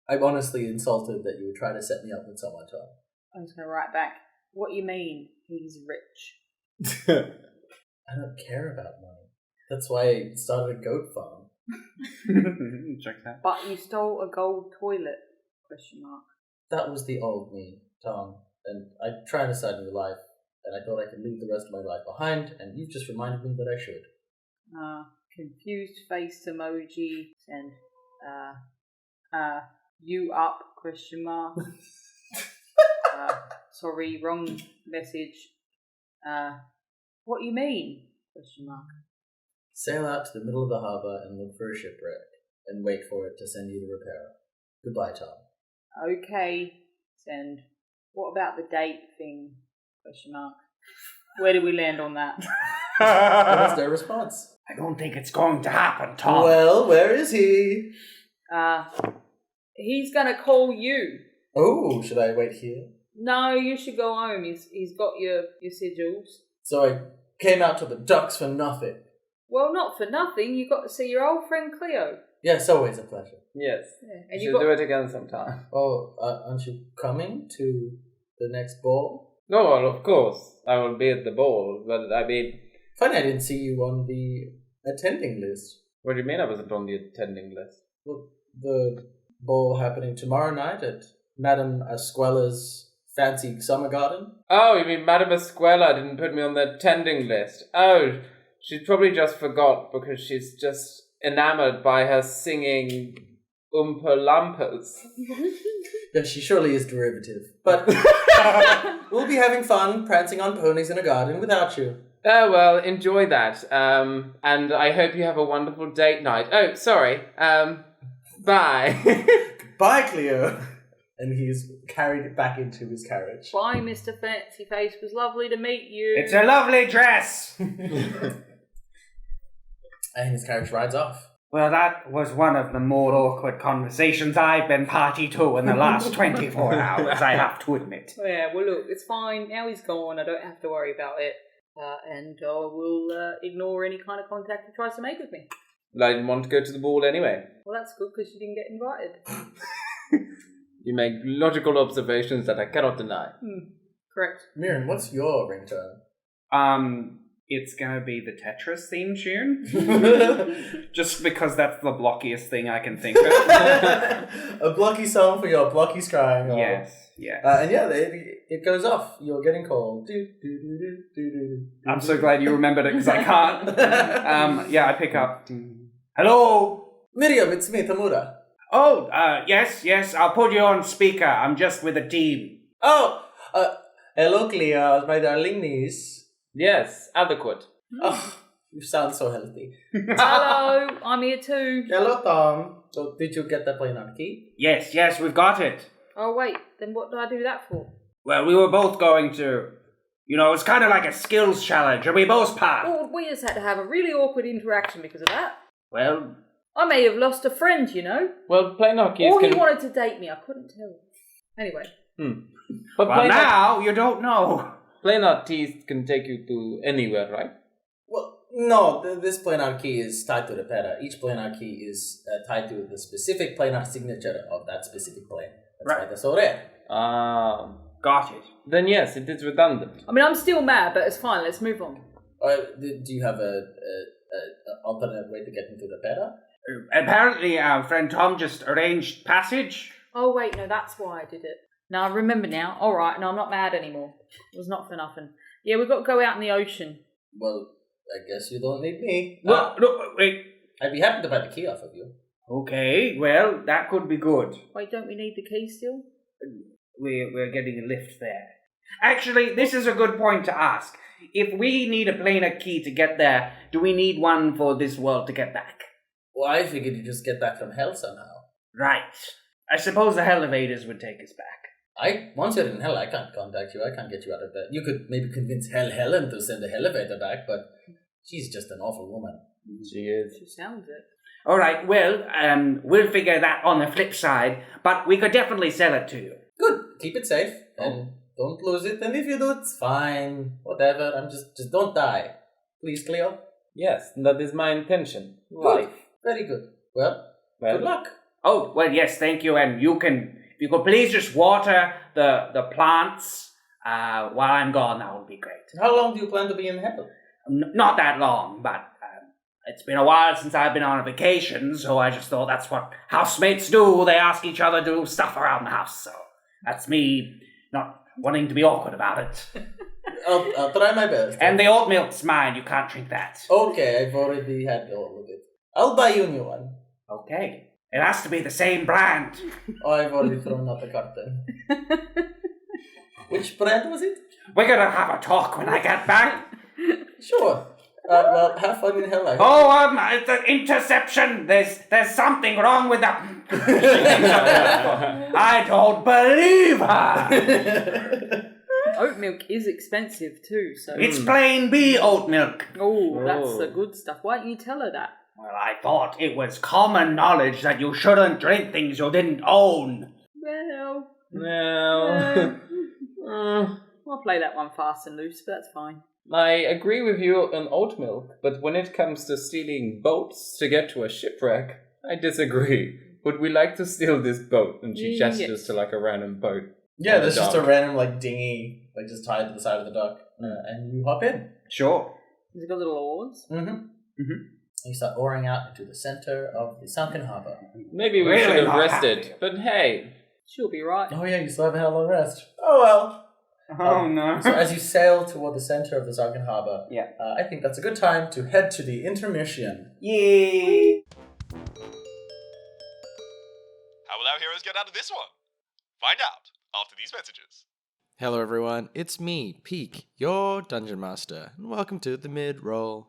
I'm honestly insulted that you would try to set me up with someone, Tom. I'm just going to write back. What you mean? He's rich. I don't care about money. That's why I started a goat farm. Check that. But you stole a gold toilet? Question mark. That was the old me, Tom. And I'm trying to start a new life, and I thought I could leave the rest of my life behind, and you've just reminded me that I should. Confused face emoji. Send. You up? Question mark. Sorry, wrong message. What you mean? Question mark. Sail out to the middle of the harbour and look for a shipwreck, and wait for it to send you the Repaira. Goodbye, Tom. Okay, send. What about the date thing? Question mark. Where do we land on that? There was no response. I don't think it's going to happen, Tom. Well, where is he? He's gonna call you. Oh, should I wait here? No, you should go home. He's got your sigils. So I came out to the docks for nothing. Well, not for nothing. You got to see your old friend Cleo. Yes, always a pleasure. Yes. Yeah. We And should you got do it again sometime. Oh, aren't you coming to the next ball? No, well, of course. I will be at the ball, but I mean... Funny I didn't see you on the attending list. What do you mean I wasn't on the attending list? Well, the ball happening tomorrow night at Madame Asquella's fancy summer garden? Oh, you mean Madame Escuela didn't put me on the attending list? Oh, she probably just forgot because she's just enamored by her singing Oompa Loompas. Yeah, she surely is derivative. But we'll be having fun prancing on ponies in a garden without you. Oh, well, enjoy that. And I hope you have a wonderful date night. Oh, sorry. Bye. Goodbye, Cleo. And he's carried back into his carriage. Bye, Mr. Fancy Face. It was lovely to meet you. It's a lovely dress. And his carriage rides off. Well, that was one of the more awkward conversations I've been party to in the last 24 hours, I have to admit. Yeah, well, look, it's fine. Now he's gone. I don't have to worry about it. And I will ignore any kind of contact he tries to make with me. Well, I didn't want to go to the ball anyway. Well, that's good because you didn't get invited. You make logical observations that I cannot deny. Correct. Miriam, what's your ringtone? It's gonna be the Tetris theme tune. Just because that's the blockiest thing I can think of. A blocky song for your blocky scrying. Or... Yes, yeah. And yeah, it goes off. You're getting called. I'm so glad you remembered it because I can't. Yeah, I pick up. Hello? Miriam, it's me, Tamura. Oh, yes, I'll put you on speaker. I'm just with a team. Oh, hello, Cleo, my darling niece. Yes, adequate. Oh, you sound so healthy. Hello, I'm here too. Hello, Tom. So, did you get the plane on key? Yes, we've got it. Oh, wait, then what do I do that for? Well, we were both going to... You know, it's kind of like a skills challenge, and we both passed. Well, we just had to have a really awkward interaction because of that. Well... I may have lost a friend, you know. Well, plane keys Or he can... wanted to date me, I couldn't tell. Anyway. But Well, now you don't know. planar teeth can take you to anywhere, right? Well, no, this planar key is tied to Repaira. Each planar key is tied to the specific planar signature of that specific plane. That's why they're so rare. Got it. Then yes, it is redundant. I mean, I'm still mad, but it's fine. Let's move on. Do you have a alternate way to get into the better? Apparently, our friend Tom just arranged passage. Oh, wait, no, that's why I did it. No, I remember now. All right, no, I'm not mad anymore. It was not for nothing. Yeah, we've got to go out in the ocean. Well, I guess you don't need me. No, wait. I'd be happy to buy the key off of you. Okay, well, that could be good. Wait, don't we need the key still? We're getting a lift there. Actually, this is a good point to ask. If we need a planar key to get there, do we need one for this world to get back? Well, I figured you'd just get back from hell somehow. Right. I suppose the elevators would take us back. Once you're in hell, I can't contact you. I can't get you out of bed. You could maybe convince Helen to send the elevator back, but she's just an awful woman. She is. She sounds it. All right, well, we'll figure that on the flip side, but we could definitely sell it to you. Good. Keep it safe and don't lose it. And if you do, it's fine. Whatever. I'm just don't die, please, Cleo. Yes, that is my intention. Good. Life. Very good. Well, good luck. Oh, well, yes, thank you, and if you could please just water the plants while I'm gone, that would be great. How long do you plan to be in hell? Not that long, but it's been a while since I've been on a vacation, so I just thought that's what housemates do. They ask each other to do stuff around the house, so that's me not wanting to be awkward about it. I'll try my best. And the oat milk's mine, you can't drink that. Okay, I've already had all of it. I'll buy you a new one. Okay. It has to be the same brand. Oh, I've already thrown out the carton. Which brand was it? We're gonna have a talk when I get back. Sure. Well, have fun in hell. It's an interception. There's something wrong with the... I don't believe her. Oat milk is expensive too, so... It's plain B oat milk. Oh, that's the good stuff. Why didn't you tell her that? Well, I thought it was common knowledge that you shouldn't drink things you didn't own. Well... No. I'll play that one fast and loose, but that's fine. I agree with you on oat milk, but when it comes to stealing boats to get to a shipwreck, I disagree. Would we like to steal this boat? And she gestures to like a random boat. Yeah, there's just a random dinghy, just tied to the side of the dock, and you hop in. Sure. Has it got little oars? And you start oaring out into the center of the sunken harbor. Maybe we Really should have not rested, happy. but hey. She'll be right. Oh yeah, you still have a hell of a rest. Oh well. Oh, no. So as you sail toward the center of the sunken harbor, Yeah. I think that's a good time to head to the intermission. Yay! How will our heroes get out of this one? Find out after these messages. Hello everyone, it's me, Peak, your Dungeon Master, and welcome to the Mid-Roll.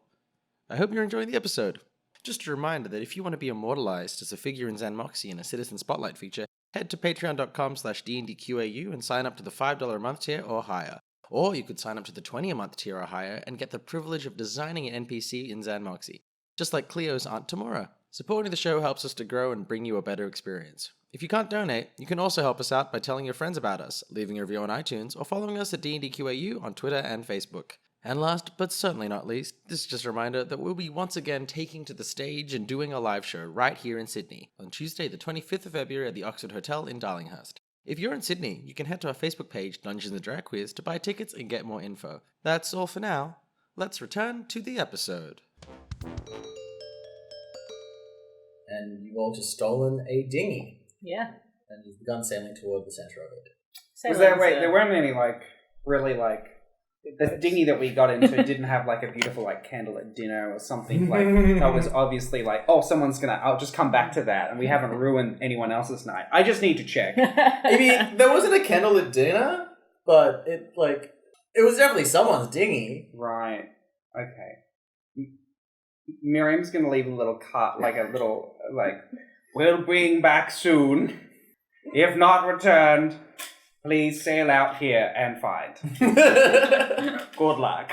I hope you're enjoying the episode. Just a reminder that if you want to be immortalized as a figure in xan'moxie in a Citizen Spotlight feature, head to patreon.com/DNDQAU and sign up to the $5 a month tier or higher. Or you could sign up to the $20 a month tier or higher and get the privilege of designing an NPC in xan'moxie, just like Cleo's Aunt Tamora. Supporting the show helps us to grow and bring you a better experience. If you can't donate, you can also help us out by telling your friends about us, leaving a review on iTunes, or following us at DNDQAU on Twitter and Facebook. And last, but certainly not least, this is just a reminder that we'll be once again taking to the stage and doing a live show right here in Sydney on Tuesday the 25th of February at the Oxford Hotel in Darlinghurst. If you're in Sydney, you can head to our Facebook page, Dungeons & Drag Quiz, to buy tickets and get more info. That's all for now. Let's return to the episode. And you've all just stolen a dinghy, Yeah. and you've begun sailing toward the center of it. There weren't any, the dinghy that we got into didn't have, a beautiful, candlelit dinner or something, that was obviously someone's I'll just come back to that, and we haven't ruined anyone else's night. I just need to check. I mean, there wasn't a candlelit dinner, but it was definitely someone's dinghy. Right. Okay. Miriam's gonna leave a little cut, we'll bring back soon. If not returned, please sail out here and find. Good luck.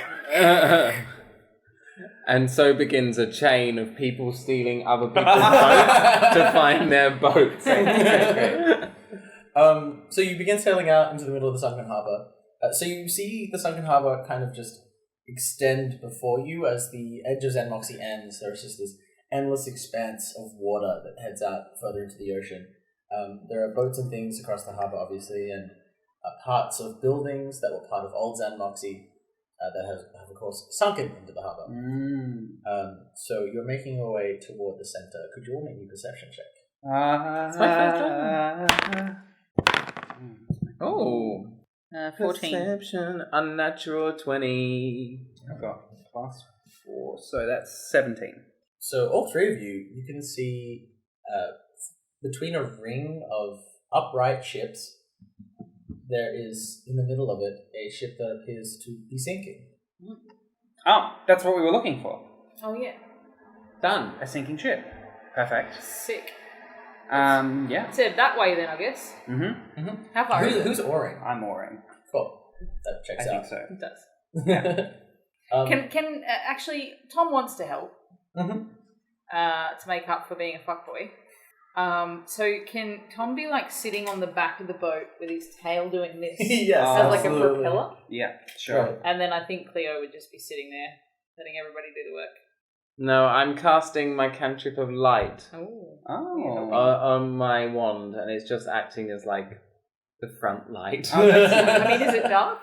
And so begins a chain of people stealing other people's boats to find their boats. So you begin sailing out into the middle of the sunken harbor. So you see the sunken harbor kind of just extend before you as the edge of xan'moxie ends. There's just this endless expanse of water that heads out further into the ocean. There are boats and things across the harbor, obviously, and parts of buildings that were part of old xan'moxie that have, of course, sunken into the harbour. So you're making your way toward the centre. Could you all make me a perception check? It's my first time. Oh. 14. Perception, unnatural 20. I've got +4, so that's 17. So all three of you can see between a ring of upright ships, there is, in the middle of it, a ship that appears to be sinking. Oh, that's what we were looking for. Oh, yeah. Done. A sinking ship. Perfect. Sick. Yeah. It's head that way then, I guess. How far is it? Who's oaring? I'm oaring. Cool. That checks I out. think so. It does. Um, Can actually, Tom wants to help to make up for being a fuckboy. So can Tom be like sitting on the back of the boat with his tail doing this? Yes, as like a absolutely. propeller? Yeah, sure. Right. And then I think Cleo would just be sitting there, letting everybody do the work. No, I'm casting my cantrip of light Oh. on my wand, and it's just acting as like the front light. I mean, is it dark?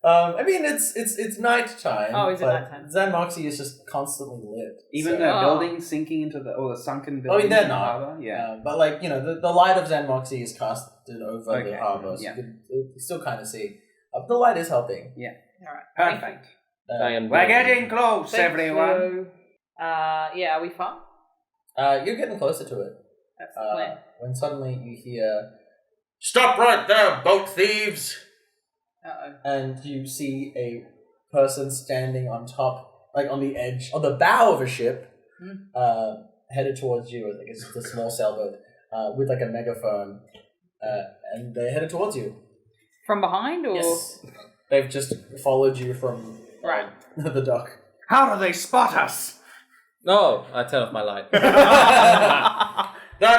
I mean, it's nighttime. Oh, is it but nighttime? xan'moxie is just constantly lit. Even so- the Oh. buildings sinking into the sunken buildings. I mean, they're in the not. harbour? Yeah. But like, the light of xan'moxie is casted over Okay, the harbour, so yeah. you still kind of see. The light is helping. All right. Perfect. I am We're doing- getting close, Thank everyone. you. Yeah, are we far? You're getting closer to it. That's the plan. When suddenly you hear, Stop right there, boat thieves! Uh-oh. and you see a person standing on top, like on the edge, on the bow of a ship, headed towards you. I guess it's a small sailboat with like a megaphone, and they're headed towards you. From behind, or? Yes, they've just followed you from Right. the dock. How do they spot us? No, I turn off my light. That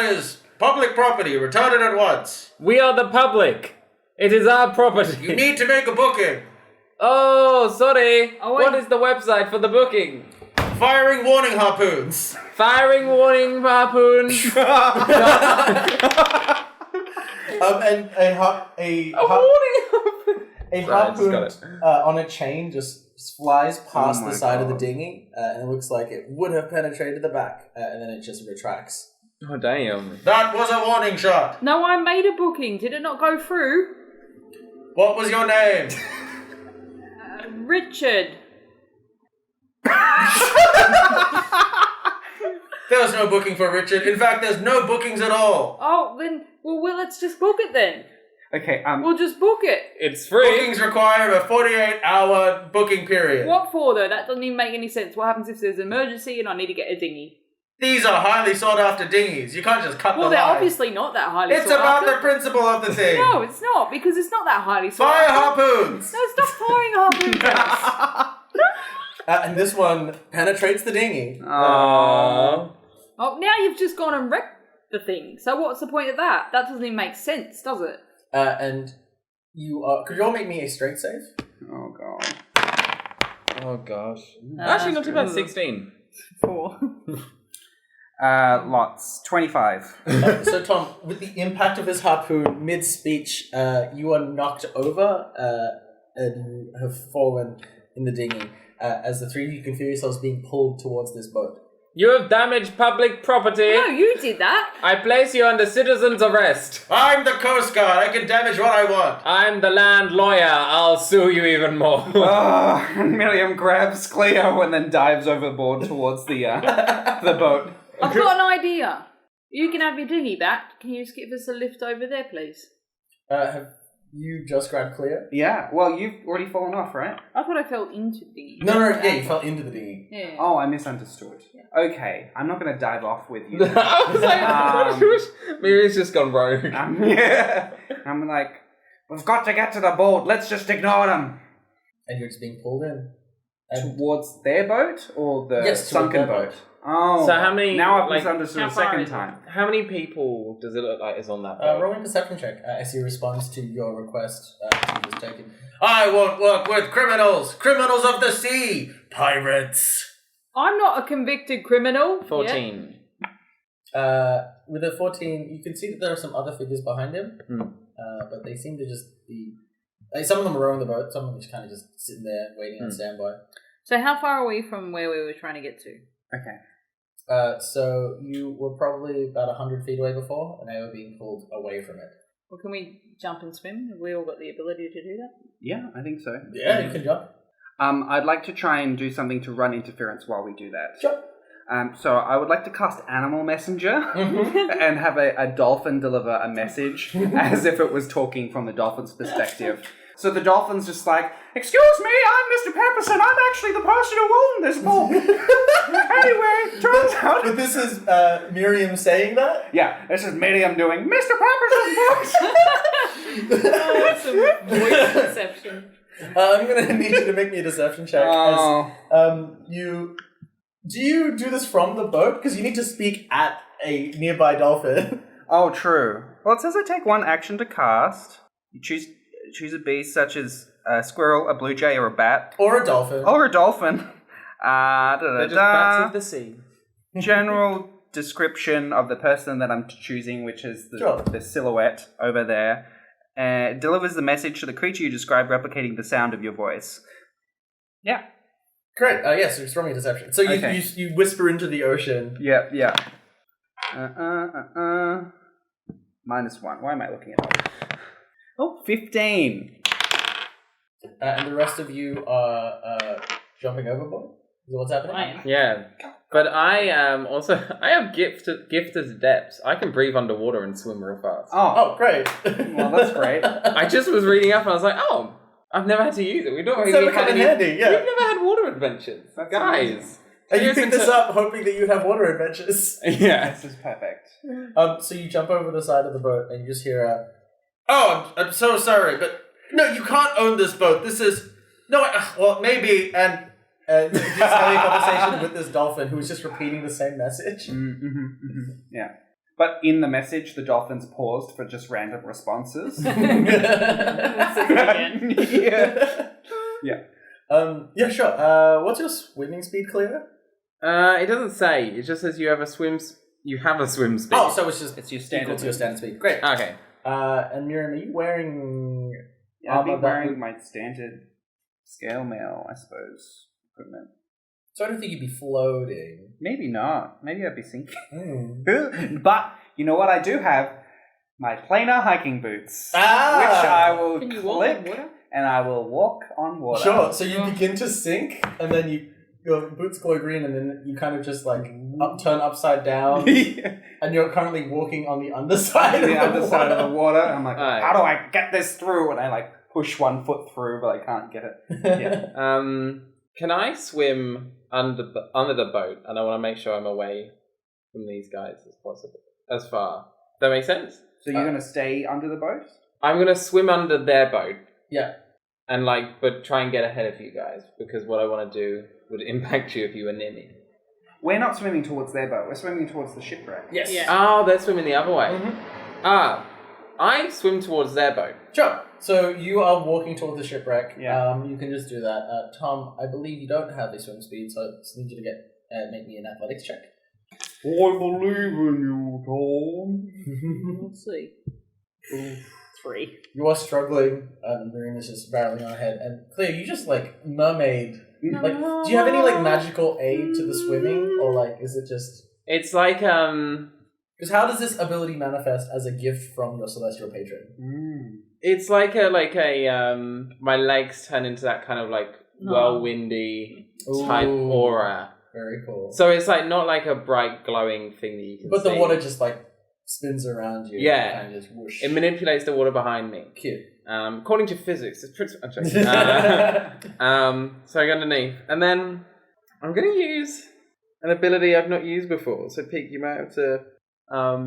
is public property. Return it at once. We are the public. It is our property. You need to make a booking. Oh, sorry. Oh, wait. What is the website for the booking? Firing warning harpoons. Firing warning harpoon. And a warning harpoon. A Right, harpoon got it. on a chain just flies past Oh the my side of the God. dinghy, and it looks like it would have penetrated the back, and then it just retracts. Oh, damn. That was a warning shot. No, I made a booking. Did it not go through? What was your name? Richard. There's no booking for Richard. In fact, there's no bookings at all. Oh, then, well, let's just book it then. Okay, We'll just book it. It's free. Bookings require a 48-hour booking period. What for, though? That doesn't even make any sense. What happens if there's an emergency and I need to get a dinghy? These are highly sought-after dinghies. You can't just cut Well, the they're line. obviously not that highly It's sought about after. the principle of the thing. No, it's not, because it's not that highly sought Fire after. harpoons. No, stop firing harpoons. And this one penetrates the dinghy. Aww. Oh, now you've just gone and wrecked the thing. So what's the point of that? That doesn't even make sense, does it? And you are. Could you all make me a strength save? Oh god. Oh, gosh. Actually, not too bad. 16. 4. Lots. 25. So, Tom, with the impact of this harpoon mid-speech, you are knocked over and you have fallen in the dinghy as the three of you can feel yourselves being pulled towards this boat. You have damaged public property. No, you did that. I place you under citizen's arrest. I'm the Coast Guard. I can damage what I want. I'm the land lawyer. I'll sue you even more. Oh, and Miriam grabs Cleo and then dives overboard towards the boat. I've got an idea. You can have your dinghy back. Can you just give us a lift over there, please? Have you just grabbed Cleo? Yeah, well, you've already fallen off, right? I thought I fell into the dinghy. No, yeah, you fell into the dinghy. Yeah. Oh, I misunderstood. Okay, I'm not going to dive off with you. I was like, Miriam's just gone rogue. Yeah. I'm like, we've got to get to the boat. Let's just ignore them. And you're just being pulled in. And Towards their boat or the Yes, toward sunken their boat? Oh. So how many, Now I've like, misunderstood how a far second is it? time. How many people does it look like is on that boat? roll a perception check as he responds to your request to be taken. I won't work with criminals. Criminals of the sea. Pirates. I'm not a convicted criminal. 14. With a 14, you can see that there are some other figures behind him, but they seem to just be... Like, some of them are rowing the boat, some of them just kind of just sitting there waiting on standby. So how far are we from where we were trying to get to? Okay. So you were probably about 100 feet away before, and now you're being pulled away from it. Well, can we jump and swim? Have we all got the ability to do that? Yeah, I think so. Yeah, you can jump. I'd like to try and do something to run interference while we do that. Sure. So I would like to cast Animal Messenger and have a dolphin deliver a message as if it was talking from the dolphin's perspective. So the dolphin's just like, "Excuse me, I'm Mr. Pepperson. I'm actually the person who owned this boat." Anyway, turns out... But this is Miriam saying that? Yeah, this is Miriam doing Mr. Pepperson's voice. That's a voice perception. I'm going to need you to make me a deception check. Oh. Do you do this from the boat? Because you need to speak at a nearby dolphin. Oh, true. Well, it says I take one action to cast. You choose a beast such as a squirrel, a blue jay, or a bat. Or a dolphin. Or a dolphin. They're just bats of the sea. General description of the person that I'm choosing, which is the silhouette over there. Delivers the message to the creature you describe, replicating the sound of your voice. Yeah. Great. Yes, it's from your deception. So you whisper into the ocean. Yeah. -1. Why am I looking at that? Oh, 15. And the rest of you are jumping overboard? Is that what's happening? I am. Yeah. But I am also... I have gift as depths. I can breathe underwater and swim real fast. Oh, great. Well, that's great. I just was reading up and I was like, oh, I've never had to use it. We've not really had any... handy, yeah. We've never had water adventures. Guys. And you picked this up hoping that you'd have water adventures. Yeah. This is perfect. So you jump over the side of the boat and you just hear "Oh, I'm so sorry, but no, you can't own this boat. This is... No, well, maybe, and just having a conversation with this dolphin who was just repeating the same message. Yeah. But in the message, the dolphins paused for just random responses. Yeah, sure. What's your swimming speed, Cleo? It doesn't say. It just says you have a swim speed. Oh, so it's just It's your standard. equal to your standard speed. Great. Okay. And Miriam, are you wearing... Yeah, I'll be armor wearing that- my standard scale mail, I suppose, equipment. So I don't think you'd be floating. Maybe not. Maybe I'd be sinking. But you know what I do have? My planar hiking boots, which I will Can you walk on click water? and I will walk on water. Sure, so you begin to sink, and then your boots glow green, and then you kind of just like turn upside down, and you're currently walking on the underside of the water. I'm like, Alright. how do I get this through? And I like push one foot through, but I can't get it. Yeah. Can I swim under the boat? And I want to make sure I'm away from these guys as possible, as far. That makes sense? So you're going to stay under the boat? I'm going to swim under their boat. Yeah. And but try and get ahead of you guys, because what I want to do would impact you if you were near me. We're not swimming towards their boat. We're swimming towards the shipwreck. Yes. Yeah. Oh, they're swimming the other way. Mm-hmm. I swim towards their boat. Sure. So you are walking towards the shipwreck. Yeah. You can just do that. Tom, I believe you don't have a swim speed, so I just need you to make me an athletics check. I believe in you, Tom. Let's see. 3. You are struggling, and Miriam is just barreling on ahead. And Cleo, you just like mermaid. Like, do you have any like magical aid to the swimming, or like is it just? It's like Because how does this ability manifest as a gift from your celestial patron? It's like my legs turn into that kind of like whirlwindy type Ooh. aura. Very cool. So it's like not like a bright glowing thing that you can But see. the water just like spins around you. Yeah. And just whoosh. It manipulates the water behind me. Cute. According to physics, it's pretty... I'm joking. So I go underneath. And then I'm going to use an ability I've not used before. So Pete, you might have to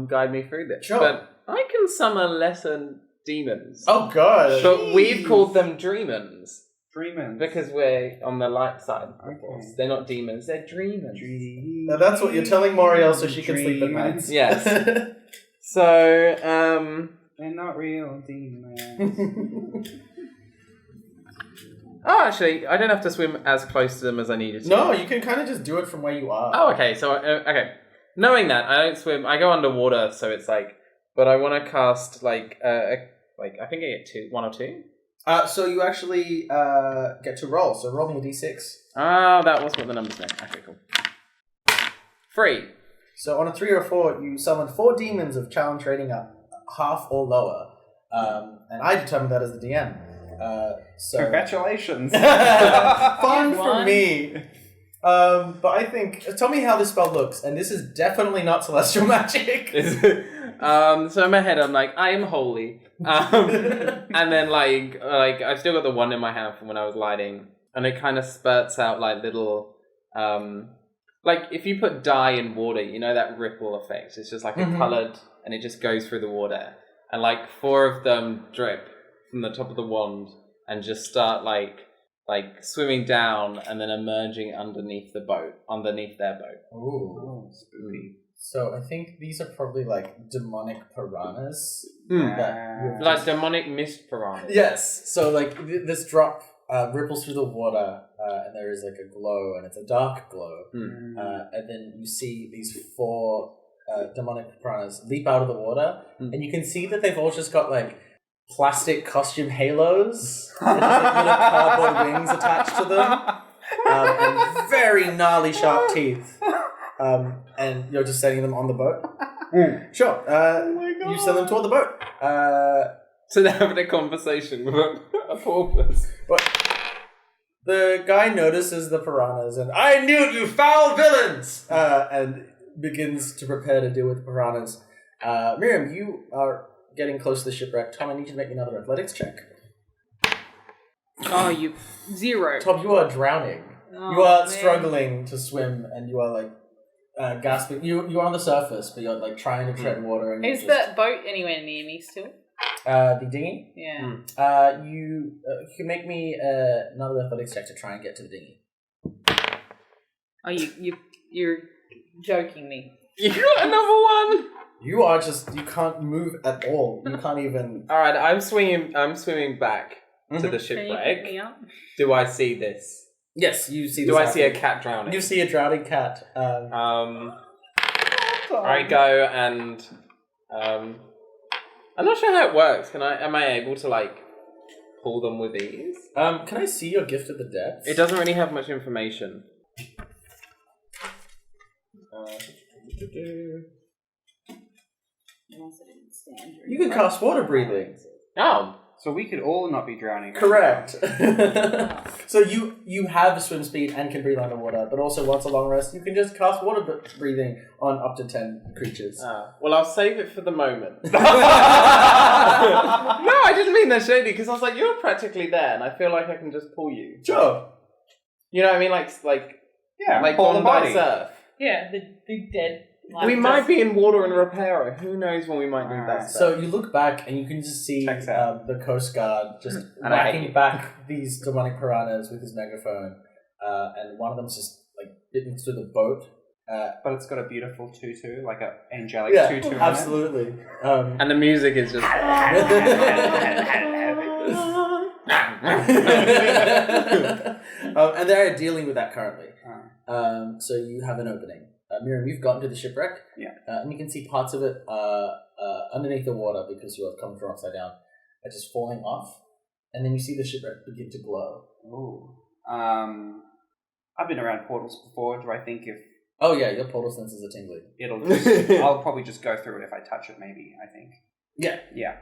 guide me through this. Sure. But I can summon lesser demons. Oh god. But we've called them dreamers. Dreamers. Because we're on the light side. Of course. Okay. They're not demons, they're dreamers. Now that's what you're telling Moriel so she can sleep at night. Dreamers. Yes. So, They're not real demons. oh, actually, I don't have to swim as close to them as I needed to. No, you can kind of just do it from where you are. Oh, okay. So, okay. knowing that I don't swim, I go underwater, so it's like. But I want to cast like I think I get 1 or 2. So you actually get to roll. So roll me a d6. Ah, that was what the numbers meant. Okay, cool. 3. So on a 3 or 4, you summon 4 demons of challenge rating up half or lower. And I determined that as the DM. So Congratulations. fun for One. me. But I think, tell me how this spell looks, and this is definitely not celestial magic. So in my head I'm like, I am holy. And then like I've still got the wand in my hand from when I was lighting, and it kind of spurts out like little like if you put dye in water, you know that ripple effect. It's just like a coloured, and it just goes through the water, and like 4 of them drip from the top of the wand and just start like swimming down and then emerging underneath their boat. Ooh. Spooky. So I think these are probably like demonic piranhas. Like demonic mist piranhas. Yes. So like this drop ripples through the water, and there is like a glow, and it's a dark glow. And then you see these 4 demonic piranhas leap out of the water, and you can see that they've all just got like plastic costume halos and just, like, little cardboard wings attached to them, and very gnarly sharp teeth. And you're just setting them on the boat. Sure. You send them toward the boat. So they're having a conversation with a porpoise. But the guy notices the piranhas and I knew it, you foul villains! And begins to prepare to deal with the piranhas. Miriam, you are getting close to the shipwreck. Tom, I need you to make me another athletics check. Oh, 0. Tom, you are drowning. Oh, you are man. struggling to swim, and you are like gasping. You're on the surface, but you're like trying to tread water. And Is the boat anywhere near me still? the dinghy? Yeah. You can make me another athletics check to try and get to the dinghy. Oh, you're joking me. You got another one. You are just, you can't move at all. You can't even. All right, I'm swimming back to the Can you shipwreck. pick me up? Do I see this? Yes, you see. Do I this see a happen. cat drowning? You see a drowning cat. I go and I'm not sure how it works. Am I able to like pull them with ease? Can I see your gift of the depths? It doesn't really have much information. You can cast water breathing. Oh, So we could all not be drowning. right Correct. So you have swim speed and can breathe underwater, but also once a long rest, you can just cast water breathing on up to 10 creatures. well, I'll save it for the moment. No, I didn't mean that shady, because I was like, you're practically there, and I feel like I can just pull you. Sure. You know what I mean? Like Yeah, like pull the Bondi body. Surf. Yeah, the dead. We might be in water in Repaira. Who knows when we might need that stuff. So you look back and you can just see Checks out. the Coast Guard just And I hate whacking you. back these demonic piranhas with his megaphone, and one of them's just like bitten through the boat. But it's got a beautiful tutu, like a angelic Yeah, tutu. on it. absolutely. And the music is just... And they're dealing with that currently. So you have an opening. Miriam, you've gotten to the shipwreck. Yeah. And you can see parts of it underneath the water because you have come from upside down, are just falling off. And then you see the shipwreck begin to glow. Ooh. I've been around portals before. Do I think if Oh yeah, your portal senses are tingling. it'll just... I'll probably just go through it if I touch it, maybe, I think. Yeah. Yeah.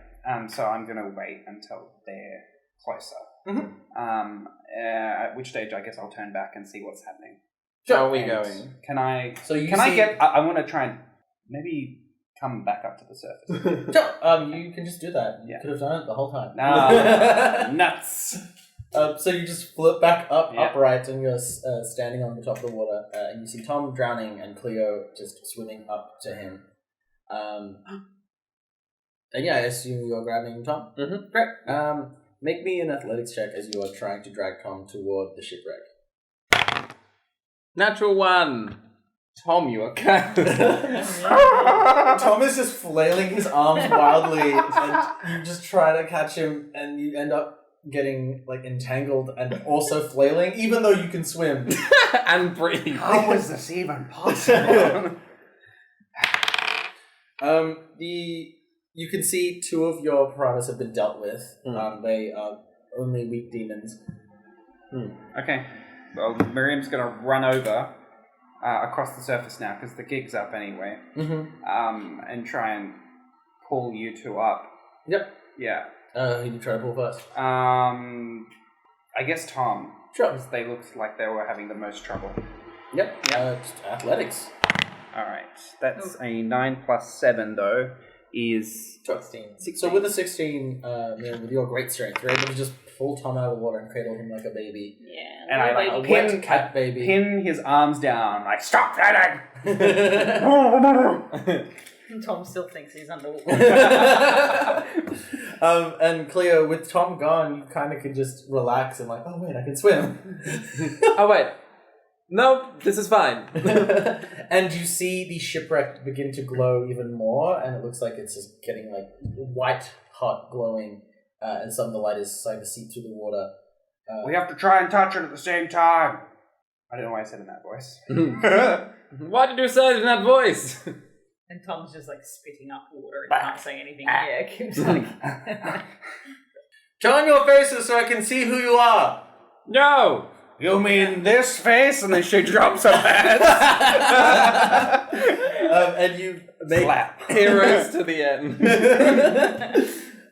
So I'm going to wait until they're closer. Mhm. At which stage I guess I'll turn back and see what's happening. How are we And going? Can I... So you Can see... I get... I want to try and maybe come back up to the surface. Sure, you can just do that. You Yeah. could have done it the whole time. Nuts! So you just flip back up Yeah. upright and you're standing on the top of the water, and you see Tom drowning and Cleo just swimming up to him. And yeah, I assume you're grabbing Tom? Mhm. Great. Make me an athletics check as you are trying to drag Tom toward the shipwreck. Natural 1. Tom, you are cat. Tom is just flailing his arms wildly, and you just try to catch him, and you end up getting like entangled and also flailing, even though you can swim. And breathe. How was this even possible? You can see two of your piranhas have been dealt with. They are only weak demons. Okay. Well, Miriam's gonna run over across the surface now because the gig's up anyway. And try and pull you two up. Yep. Yeah. Who do you try to pull first? I guess Tom. Sure. Because they looked like they were having the most trouble. Yep. Just athletics. Alright. That's a 9 plus 7, though, is 16. So with a 16, with your great strength, you're able to just pull Tom out of the water and cradle him like a baby. Yeah. And I like like Wet cat baby. pin his arms down, like, stop fighting! Tom still thinks he's underwater. And Cleo, with Tom gone, you kind of can just relax and like, oh wait, I can swim. Oh, wait. No, this is fine. And you see the shipwreck begin to glow even more, and it looks like it's just getting like white hot glowing, and some of the light is starting to seep through the water. We have to try and touch it at the same time. I don't know why I said it in that voice. Why did you say it in that voice? And Tom's just like spitting up water and can't say anything. Yeah, keeps like... Turn your faces so I can see who you are. No! You mean this face? And then she drops her pants. And you make Heroes to the end.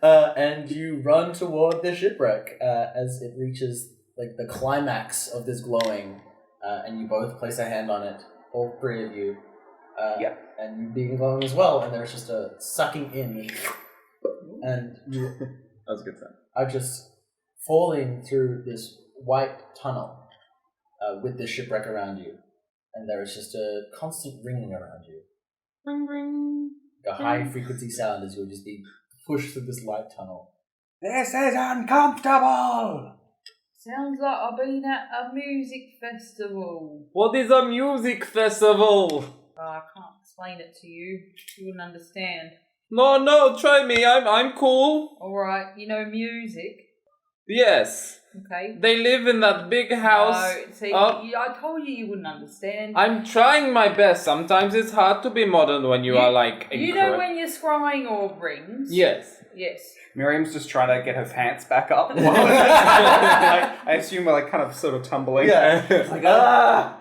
and you run toward the shipwreck as it reaches like the climax of this glowing, and you both place a hand on it, all three of you. And you being glowing as well, and there's just a sucking in, and you That was a good sound. are just falling through this white tunnel with the shipwreck around you, and there is just a constant ringing around you. Ring, ring. A high frequency sound as you're just being pushed through this light tunnel. This is uncomfortable! Sounds like I've been at a music festival. What is a music festival? I can't explain it to you. You wouldn't understand. No, try me. I'm cool. Alright, you know music? Yes. Okay. They live in that big house. No, see, up. I told you wouldn't understand. I'm trying my best. Sometimes it's hard to be modern when you are like... You know when you're scrying or rings? Yes. Yes. Miriam's just trying to get her pants back up. I assume we're like kind of sort of tumbling. Yeah. Like, ah!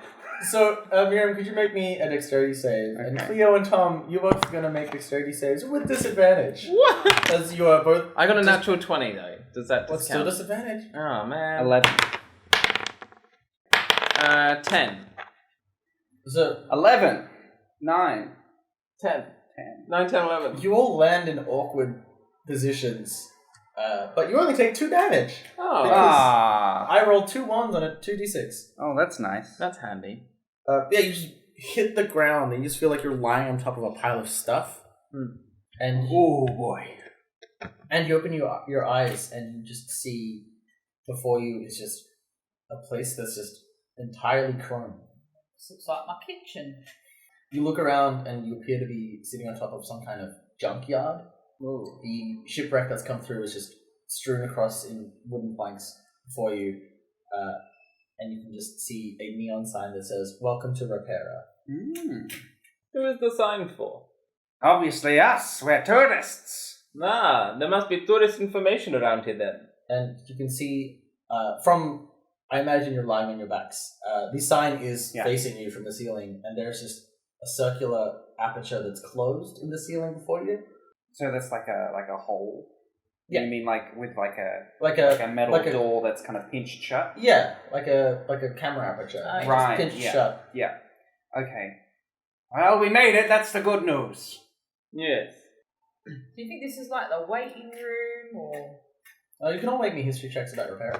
So, Miriam, could you make me a dexterity save? Okay. And Cleo and Tom, you're both going to make dexterity saves with disadvantage. What? As you are both... I got a natural 20 though. Does that What's still discount? disadvantage? Oh man. 11. 10. So, 11. 9. 10. 10. 9, 10, 11. you all land in awkward positions, but you only take 2 damage. Oh, Ah. I rolled 2 1s on a 2d6. Oh, that's nice. that's handy. Yeah, you just hit the ground and you just feel like you're lying on top of a pile of stuff. And Oh, boy. And you open your eyes and you just see before you is just a place that's just entirely chrome. This looks like my kitchen. You look around and you appear to be sitting on top of some kind of junkyard. Ooh. The shipwreck that's come through is just strewn across in wooden planks before you, and you can just see a neon sign that says, "Welcome to Repaira." Who is the sign for? Obviously us. We're tourists. Nah, there must be tourist information around here then. And you can see from, I imagine you're lying on your backs. The sign is facing you from the ceiling, and there's just a circular aperture that's closed in the ceiling before you. So that's like a hole. Yeah. You mean like with like a metal like a- door that's kind of pinched shut? Yeah, like a camera aperture. Oh, It's right, pinched yeah. shut. Yeah. Okay. Well, we made it. That's the good news. Yes. Do you think this is like the waiting room or? You can all make me history checks about Repaira.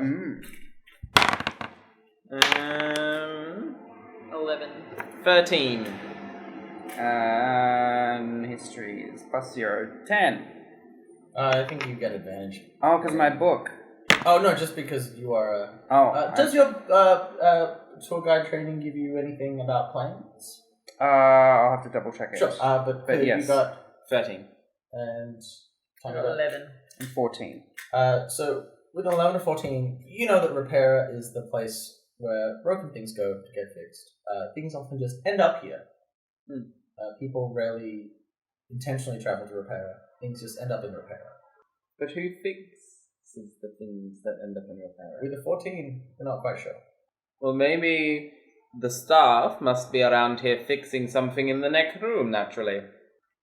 11. 13. History is +0. 10. I think you get advantage. Oh, because my book. Oh no, just because you are. Does your tour guide training give you anything about planes? I'll have to double check it. Sure. But yes. you got 13. and I got 11. And 14. So with 11 or 14, you know that Repaira is the place where broken things go to get fixed. Things often just end up here. People rarely intentionally travel to Repaira. Things just end up in Repaira. But who fixes the things that end up in Repaira? With a 14, we're not quite sure. Well, maybe the staff must be around here fixing something in the next room, naturally.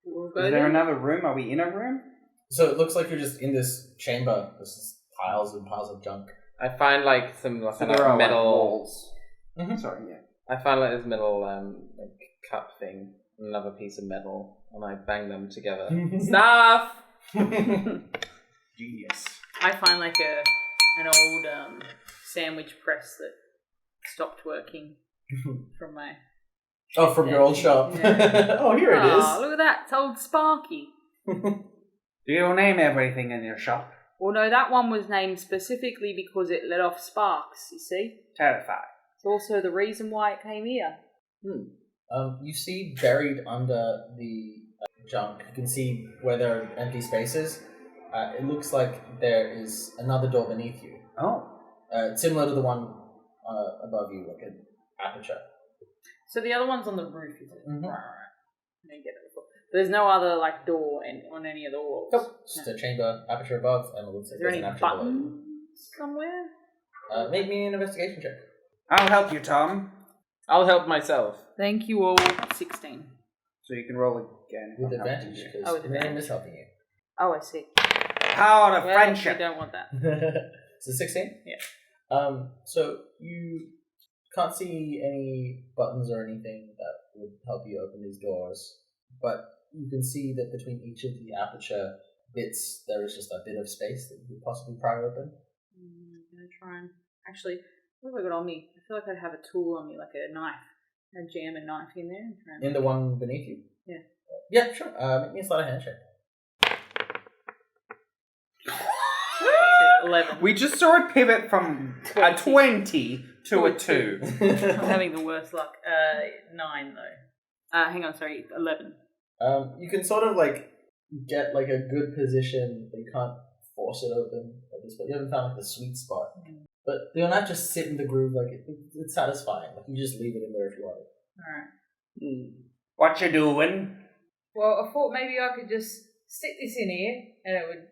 We'll go Is there. there another room? Are we in a room? So it looks like you're just in this chamber. This is piles and piles of junk. I find like some So kind there of are metal. like walls. Mm-hmm. Sorry, yeah. I find like this metal like cup thing, another piece of metal, and I bang them together. Staff. Genius. I find like an old sandwich press that stopped working from my. Oh, from your old shop. Yeah. Oh, here it is. Oh, look at that! It's old Sparky. Do you name everything in your shop? Well, no, that one was named specifically because it let off sparks. You see, Terrified. it's also the reason why it came here. You see buried under the junk, you can see where there are empty spaces. It looks like there is another door beneath you. Oh. Similar to the one above you, like an aperture. So the other one's on the roof, is it? Mhm. Right. I didn't get it before. There's no other like door on any of the walls. Nope. Just a chamber, aperture above, and it looks like Is there there's any an aperture below. buttons somewhere? Make me an investigation check. I'll help you, Tom. I'll help myself. Thank you all. 16. So you can roll again. With I'll help advantage, you. because Oh, with Miriam advantage. is helping you. Oh, I see. Power of Well, friendship. we don't want that. So 16? Yeah. So you can't see any buttons or anything that would help you open these doors, but you can see that between each of the aperture bits, there is just a bit of space that you could possibly pry open. I'm going to try and... Actually, what have I got on me? I feel like I'd have a tool on me, like a knife. I'd jam a knife in there and try and... In the one beneath you? Yeah. Yeah, sure. Make me a sleight of hand check. 11. We just saw it pivot from a 20 to a 2. I'm having the worst luck. 9, though. Hang on, sorry. 11. You can sort of like get like a good position, but you can't force it open at this point. You haven't found like the sweet spot. But they'll not just sit in the groove, like it's satisfying. Like you just leave it in there if you want it. Alright. What you doing? Well, I thought maybe I could just stick this in here and it would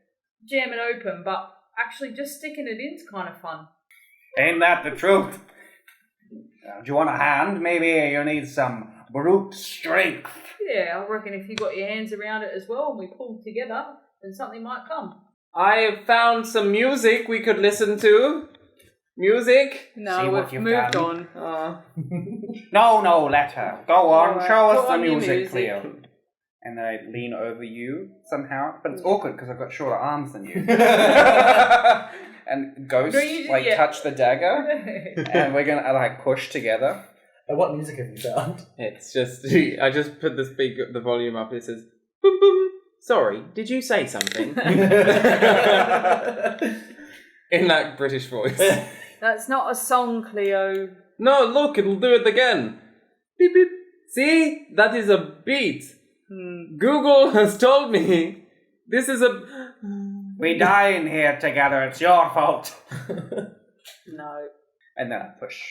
jam it open, but actually just sticking it in's kind of fun. Ain't that the truth? Do you want a hand? Maybe you need some brute strength. Yeah, I reckon if you got your hands around it as well and we pulled together, then something might come. I have found some music we could listen to. Music? No, See what we've you've moved done. on. No, let her. Go on, Alright, show us put the on your music, music. Cleo. And I lean over you somehow, but it's awkward because I've got shorter arms than you. And Ghost, No, you- like, yeah. touch the dagger, and we're gonna, like, push together. What music have you found? It's just I just put the volume up. It says boom boom. Sorry, did you say something? In that British voice. That's not a song, Cleo. No, look, it'll do it again. Beep beep. See, that is a beat. Google has told me this is a. We die in here together, it's your fault. No. And then I push.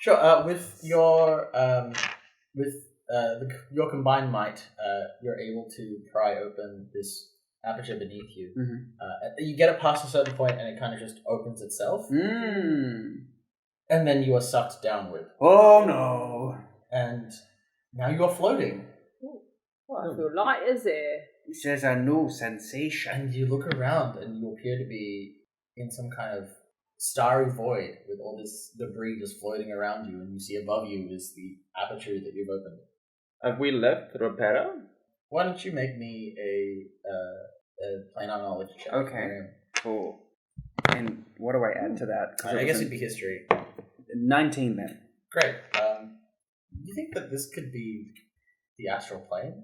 Sure. With your your combined might, you're able to pry open this aperture beneath you. You get it past a certain point, and it kind of just opens itself, and then you are sucked downward, Oh no. and now you are floating. Well, I feel light as air. This is a new sensation. And you look around, and you appear to be in some kind of starry void with all this debris just floating around you, and you see above you is the aperture that you've opened. Have we left Repaira? Why don't you make me a planar knowledge check? Okay. Miriam? Cool. And what do I add to that? 'Cause I it guess was it'd be history. 19 then. Great. Do you think that this could be the astral plane?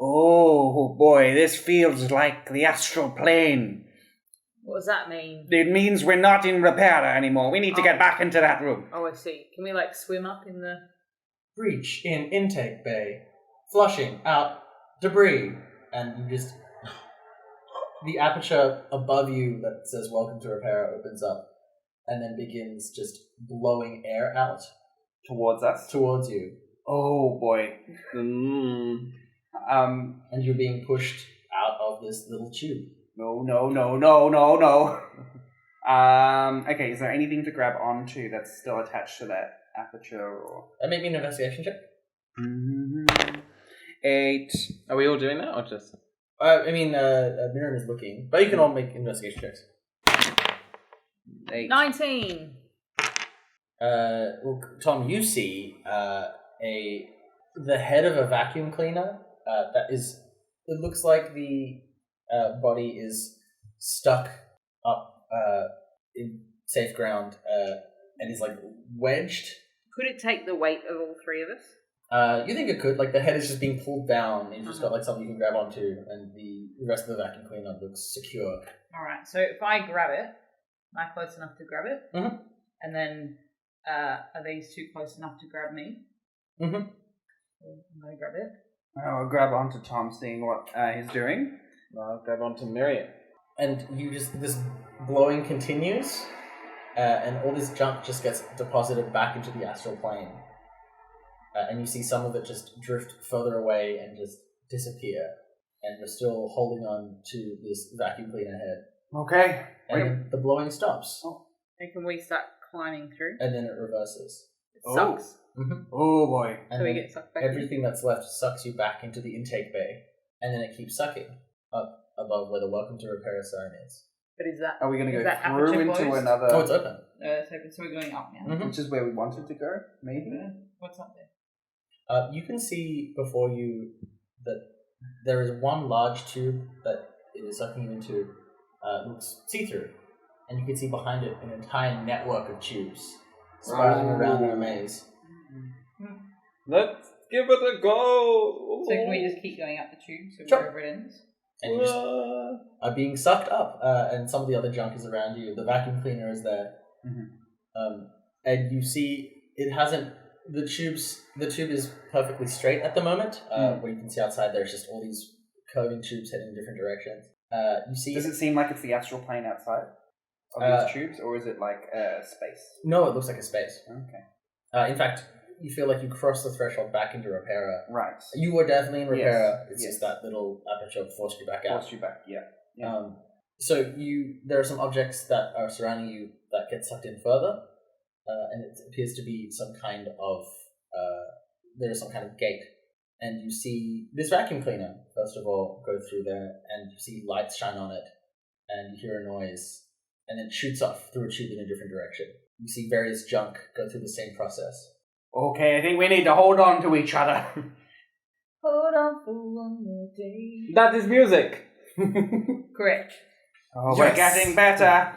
Oh boy, this feels like the astral plane. What does that mean? It means we're not in Repaira anymore. We need to get back into that room. Oh, I see. Can we, like, swim up in the... Breach in intake bay, flushing out debris, and you just the aperture above you that says "Welcome to Repaira" opens up, and then begins just blowing air out Towards us? towards you. Oh boy. And you're being pushed out of this little tube. No. Okay, is there anything to grab onto that's still attached to that aperture or... Maybe an investigation check. 8. Are we all doing that or just? Miriam is looking, but you can all make investigation checks. 8. 19. Well, Tom, you see the head of a vacuum cleaner that is. It looks like the body is stuck up in safe ground and is like wedged. Could it take the weight of all three of us? You think it could? Like the head is just being pulled down, and you've just got like something you can grab onto, and the rest of the vacuum cleaner looks secure. All right. So if I grab it, am I close enough to grab it? Mm-hmm. And then, are these two close enough to grab me? Mm-hmm. I'm gonna grab it. I'll grab onto Tom, seeing what he's doing. I'll grab onto Miriam. And this blowing continues, and all this junk just gets deposited back into the astral plane. And you see some of it just drift further away and just disappear. And you're still holding on to this vacuum cleaner head. Okay. And then the blowing stops. And can we start climbing through? And then it reverses. It sucks. Mm-hmm. Oh boy. And So we then get sucked back in. everything that's left sucks you back into the intake bay. And then it keeps sucking up above where the Welcome to Repaira sign is. But is that... Are we going to is go that through aperture into closed? another... Oh, it's open. It's open, so we're going up now. Mm-hmm. Which is where we wanted to go, maybe? What's up there? You can see before you that there is one large tube that it is sucking you into. Looks see-through. And you can see behind it an entire network of tubes spiraling around in a maze. Let's give it a go. So can we just keep going up the tube so Sure. wherever it ends? And you just are being sucked up, and some of the other junk is around you. The vacuum cleaner is there. Mm-hmm. And you see it hasn't... The tube is perfectly straight at the moment. Where you can see outside there's just all these curving tubes heading in different directions. You see... Does it seem like it's the astral plane outside of these tubes, or is it like space? No, it looks like a space. Okay. In fact, you feel like you crossed the threshold back into Repaira. Right. You were definitely in Repaira. Yes. It's just that little aperture forced you back out. Forced you back, yeah. So there are some objects that are surrounding you that get sucked in further, and it appears to be some kind of there is some kind of gate, and you see this vacuum cleaner first of all go through there, and you see lights shine on it, and you hear a noise, and it shoots off through a tube in a different direction. You see various junk go through the same process. Okay, I think we need to hold on to each other. Hold on for one more day. That is music. Correct. Oh, we're getting better.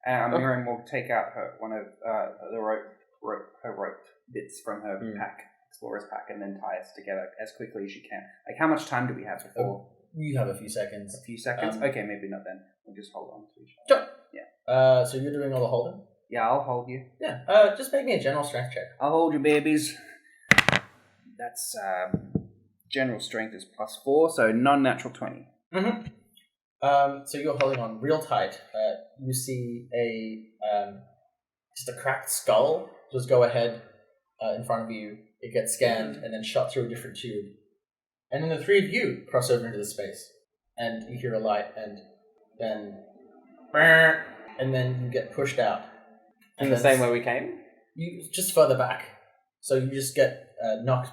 Miriam will take out one of the rope bits from her pack, explorer's pack, and then tie us together as quickly as she can. Like, how much time do we have before? You have a few seconds. A few seconds? Okay, maybe not then. We'll just hold on to each other. Sure. Yeah. So you're doing all the holding? Yeah, I'll hold you. Yeah. Just make me a general strength check. I'll hold you, babies. That's general strength is +4, so non-natural 20. Mm-hmm. So you're holding on real tight. You see just a cracked skull just go ahead in front of you. It gets scanned and then shot through a different tube. And then the three of you cross over into the space. And you hear a light, and then you get pushed out. In the same way we came? You just further back. So you just get knocked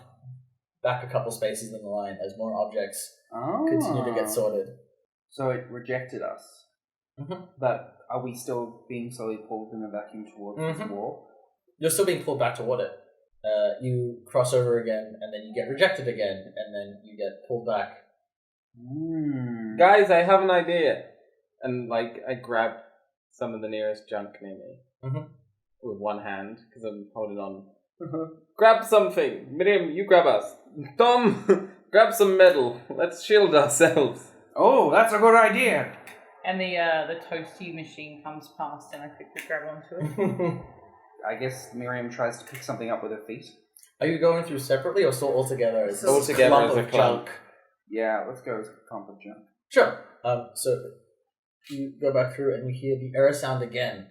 back a couple spaces in the line as more objects continue to get sorted. So it rejected us. Mm-hmm. But are we still being slowly pulled in a vacuum towards this wall? You're still being pulled back toward it. You cross over again, and then you get rejected again, and then you get pulled back. Guys, I have an idea. And, I grab some of the nearest junk near me. With one hand, because I'm holding on. Grab something. Miriam, you grab us. Tom, grab some metal. Let's shield ourselves. Oh, that's a good idea. And the toasty machine comes past, and I quickly grab onto it. I guess Miriam tries to pick something up with her feet. Are you going through separately or still all together? All together as a clump. Yeah, let's go with a clump of junk. Sure. So you go back through and you hear the error sound again,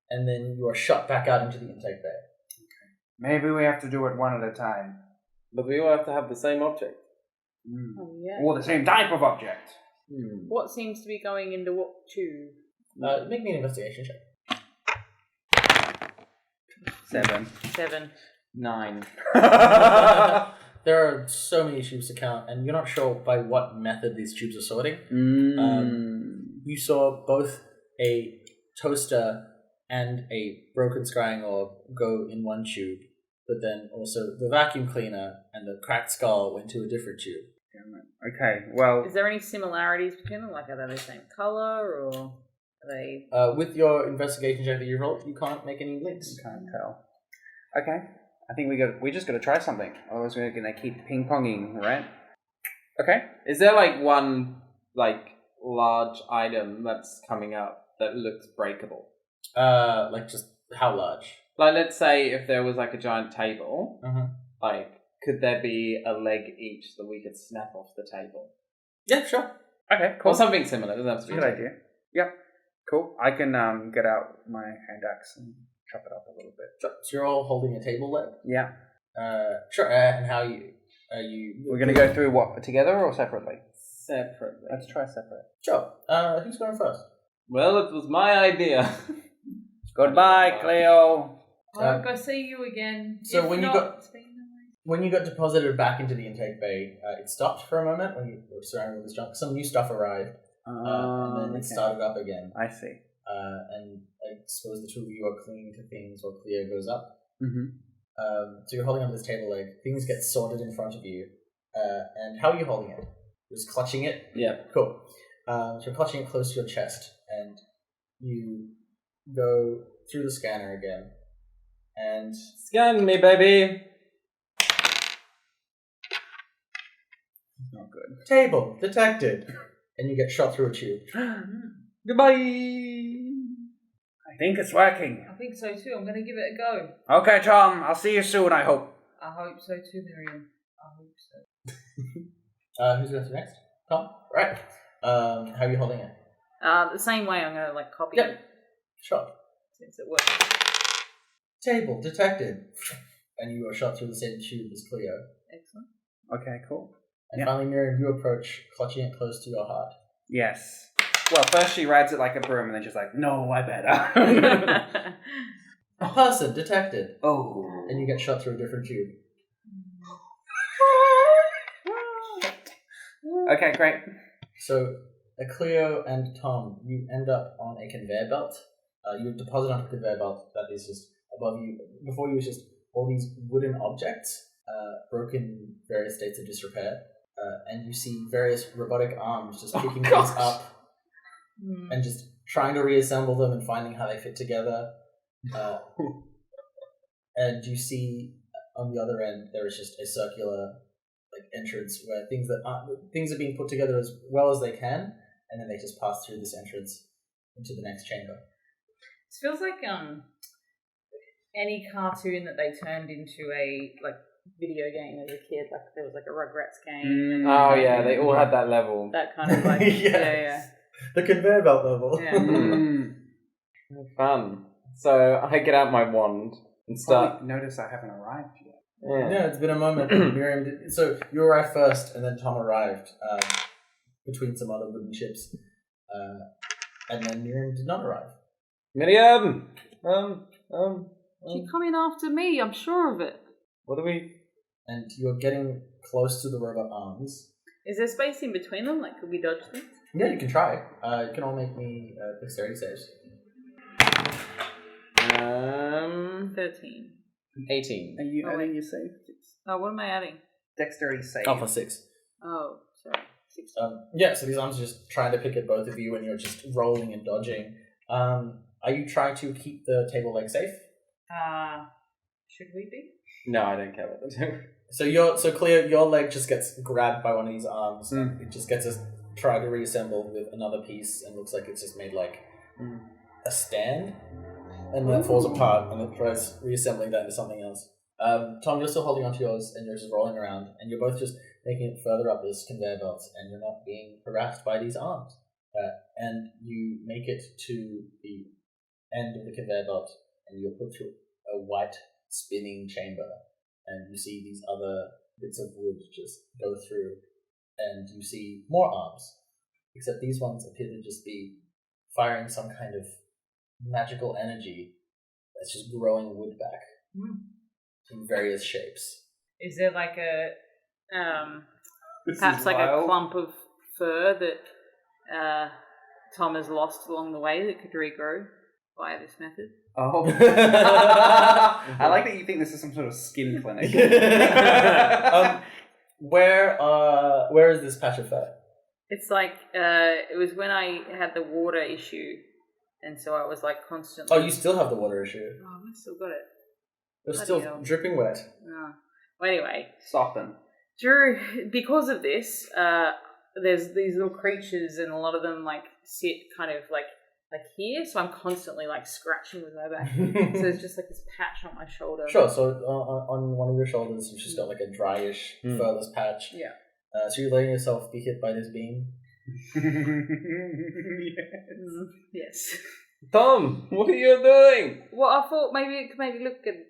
and then you are shot back out into the intake bay. Maybe we have to do it one at a time. But we all have to have the same object. Oh, yeah. Or the same type of object. What seems to be going into what tube? Make me an investigation check. 7. 7. 9. There are so many tubes to count, and you're not sure by what method these tubes are sorting. You saw both a toaster and a broken scrying orb go in one tube, but then also the vacuum cleaner and the cracked skull went to a different tube. Okay, well... Is there any similarities between them? Like, are they the same color, or are they... With your investigation check that you rolled, you can't make any links. Can't tell. Okay, I think we just got to try something. Otherwise we're going to keep ping-ponging, right? Okay. Is there like one large item that's coming up that looks breakable? Like just how large? Like, let's say if there was like a giant table, Uh-huh. could there be a leg each that we could snap off the table? Yeah, sure. Okay, cool. Or something similar. It doesn't have to be Good idea. Yep. Cool. I can get out my hand axe and chop it up a little bit. Sure. So you're all holding a table leg? Yeah. Sure. And how are you... We're going to go through what, together or separately? Separately. Let's try separate. Sure. Who's going first? Well, it was my idea. Goodbye, Cleo. I hope I see you again. So If when you not, got- it's been nice. When you got deposited back into the intake bay, it stopped for a moment when you were surrounded with this junk. Some new stuff arrived, and then it started up again. I see. And I suppose the two of you are clinging to things while Cleo goes up. Mm-hmm. So you're holding on this table leg. Things get sorted in front of you. And how are you holding it? Just clutching it? Yeah. Cool. So you're clutching it close to your chest, and you go through the scanner again. And Scan me, baby. Not good. table detected, and you get shot through a tube. Goodbye. I think it's working. I think so too. I'm going to give it a go. Okay, Tom. I'll see you soon, I hope. I hope so too, Miriam. I hope so. Who's going to next? Tom. Right. How are you holding it? The same way I'm going to copy Yep. it Shot. since it works. Table detected, and you are shot through the same tube as Cleo. Excellent. Okay, cool. And Yeah. finally, Miriam, you approach, clutching it close to your heart. Yes. Well, first she rides it like a broom and then she's like, no, I better. Person detected, Oh. and you get shot through a different tube. Okay, great. So, Cleo and Tom, you end up on a conveyor belt. You deposit on a conveyor belt that is just above you. Before you was just all these wooden objects, broken in various states of disrepair. And you see various robotic arms just picking things up and just trying to reassemble them and finding how they fit together. And you see on the other end there is just a circular entrance where things are being put together as well as they can, and then they just pass through this entrance into the next chamber. It feels like any cartoon that they turned into a video game as a kid. Like there was a Rugrats game. Oh yeah, they all had that level. That kind of Yes. The conveyor belt level. Yeah. Fun. So I get out my wand and start. Probably notice I haven't arrived yet. Yeah. It's been a moment. Miriam did, so you arrived first, and then Tom arrived between some other wooden chips, and then Miriam did not arrive. Miriam. She come in after me. I'm sure of it. What do we? And you're getting close to the robot arms. Is there space in between them? Could we dodge them? Yeah, you can try. You can all make me dexterity saves. 13. 18. Are you Oh, adding wait. your save? Oh, what am I adding? Dexterity save. Oh, plus 6. Oh, sorry. 6. Yeah, so these arms are just trying to pick at both of you, and you're just rolling and dodging. Are you trying to keep the table leg safe? Should we be? No, I don't care what they do. So Cleo, your leg just gets grabbed by one of these arms, and it just gets tried to reassemble with another piece, and looks like it's just made a stand, and then it falls apart, and it tries reassembling that into something else. Tom, you're still holding onto yours, and you're just rolling around, and you're both just making it further up this conveyor belt, and you're not being harassed by these arms. And you make it to the end of the conveyor belt, and you're put through a white spinning chamber, and you see these other bits of wood just go through, and you see more arms. Except these ones appear to just be firing some kind of magical energy that's just growing wood back in various shapes. Is there like a perhaps like a clump of fur that Tom has lost along the way that could regrow via this method? Oh. I like that you think this is some sort of skin clinic. Where is this patch of fur? It's like it was when I had the water issue, and so I was like constantly. Oh, you still have the water issue. Oh, I still got it. You're Bloody still hell. dripping wet. Oh. Well, anyway, Soften. because of this, there's these little creatures, and a lot of them like sit kind of like here, so I'm constantly like scratching with my back. So there's just like this patch on my shoulder. Sure, so on one of your shoulders, you've just got like a dryish, furless patch. Yeah. So you're letting yourself be hit by this beam? Yes. Tom, what are you doing? Well, I thought maybe it could look good.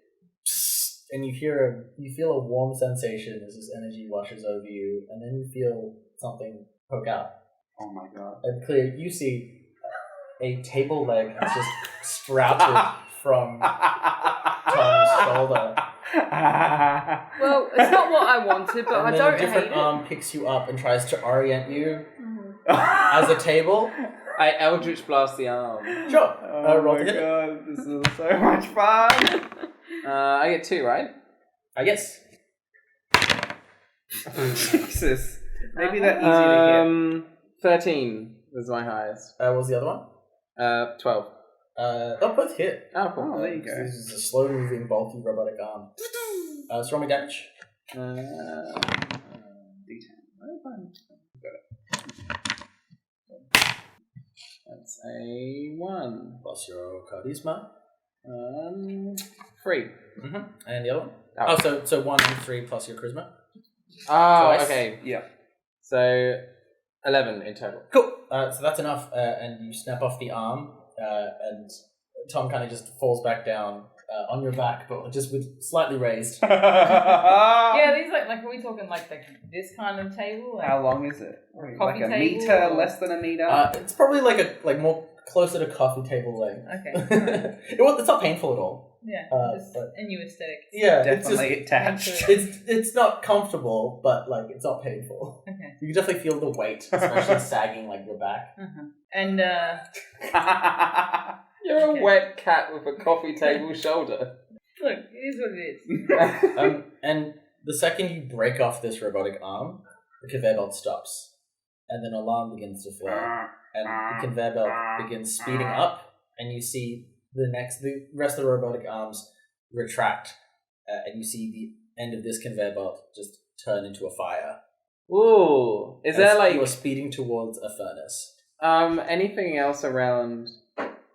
Psst, and you feel a warm sensation as this energy washes over you, and then you feel something poke out. Oh my god. And Cleo, you see a table leg has just sprouted from Tom's shoulder. Well, it's not what I wanted, but And I then don't a different hate arm picks you up and tries to orient you as a table. I Eldritch Blast the arm. Sure. Oh Roll my to hit it. god, this is so much fun. I get 2, right? I guess. Jesus. Maybe that easy to 13 was my highest. What was the other one? 12. Both hit. Oh, cool. Oh, there you go. This is a slow-moving, bulky robotic arm. So roll me damage. D10. Oh, fine. That's a 1. Plus your charisma. 3. And the other one? Oh. So 1 and 3 plus your charisma. Oh, Twice. okay. Yeah. So 11 in total. Cool. So that's enough, and you snap off the arm, and Tom kind of just falls back down on your back, but just with slightly raised. Yeah, these like are we talking like this kind of table? Like, How long is it? Coffee Like a table meter, or- less than a meter? It's probably like more closer to coffee table length. Okay. It's not painful at all. Yeah, just but- a new aesthetic. Yeah, Definitely it's attached. just- it's not comfortable, but like it's not painful. Okay. You can definitely feel the weight, especially sagging like your back. And You're Okay. a wet cat with a coffee table shoulder. look, it is what it is. And the second you break off this robotic arm, the conveyor belt stops, and then alarm begins to flare, and the conveyor belt begins speeding up, and you see the rest of the robotic arms retract, and you see the end of this conveyor belt just turn into a fire. Ooh. Is there You're like speeding towards a furnace. anything else around?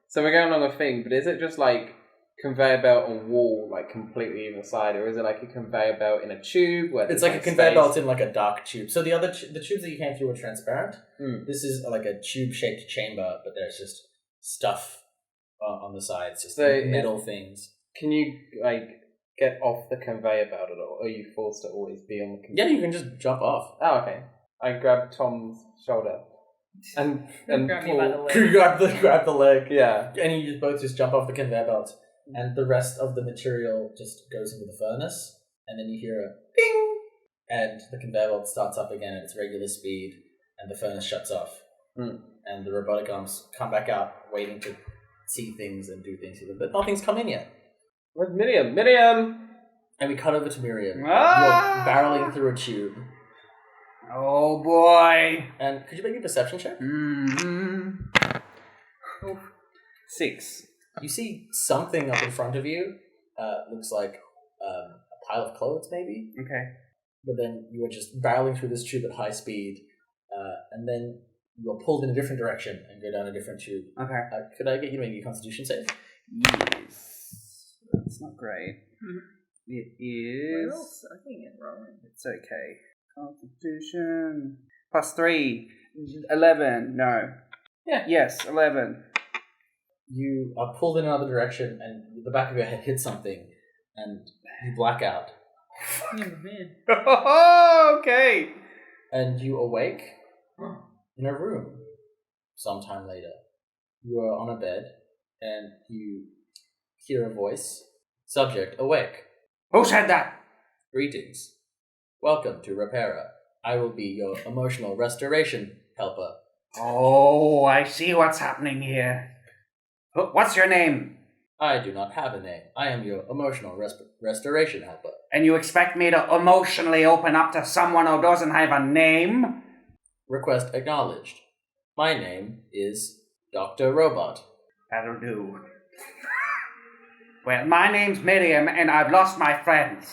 So we're going along a thing, but is it just like conveyor belt or wall, like completely either side, or is it like a conveyor belt in a tube? Where It's there's, like a conveyor space? belt in like a dark tube. So the tubes that you came through were transparent. Mm. This is like a tube-shaped chamber, but there's just stuff on the sides, just So metal things. Can you like get off the conveyor belt at all? Or are you forced to always be on the conveyor? Yeah, you can just jump off. Oh, okay. I grab Tom's shoulder and Grab me by the pull. leg. grab the leg. Yeah. And you both just jump off the conveyor belt, and the rest of the material just goes into the furnace, and then you hear a ding, and the conveyor belt starts up again at its regular speed, and the furnace shuts off. And the robotic arms come back out, waiting to see things and do things with them, but nothing's come in yet. Where's Miriam? Miriam! And we cut over to Miriam. Ah! You're barreling through a tube. Oh boy. And could you make a perception check? Mm-hmm. 6. You see something up in front of you. Looks like a pile of clothes, maybe. Okay. But then you are just barreling through this tube at high speed, and then you are pulled in a different direction and go down a different tube. Okay. Could I get you to make a Constitution save? Yes. That's not great. It What is. else? I think it's rolling. It's okay. Constitution. +3. 11. No. Yeah. Yes, 11. You are pulled in another direction, and the back of your head hits something, and you black out. Oh, man. Okay. and you awake in a room sometime later. You are on a bed, and you hear a voice. Subject, awake. Who said that? Greetings. Welcome to Repaira. I will be your emotional restoration helper. Oh, I see what's happening here. What's your name? I do not have a name. I am your emotional restoration helper. And you expect me to emotionally open up to someone who doesn't have a name? Request acknowledged. My name is Dr. Robot. That'll do. Well, my name's Miriam, and I've lost my friends.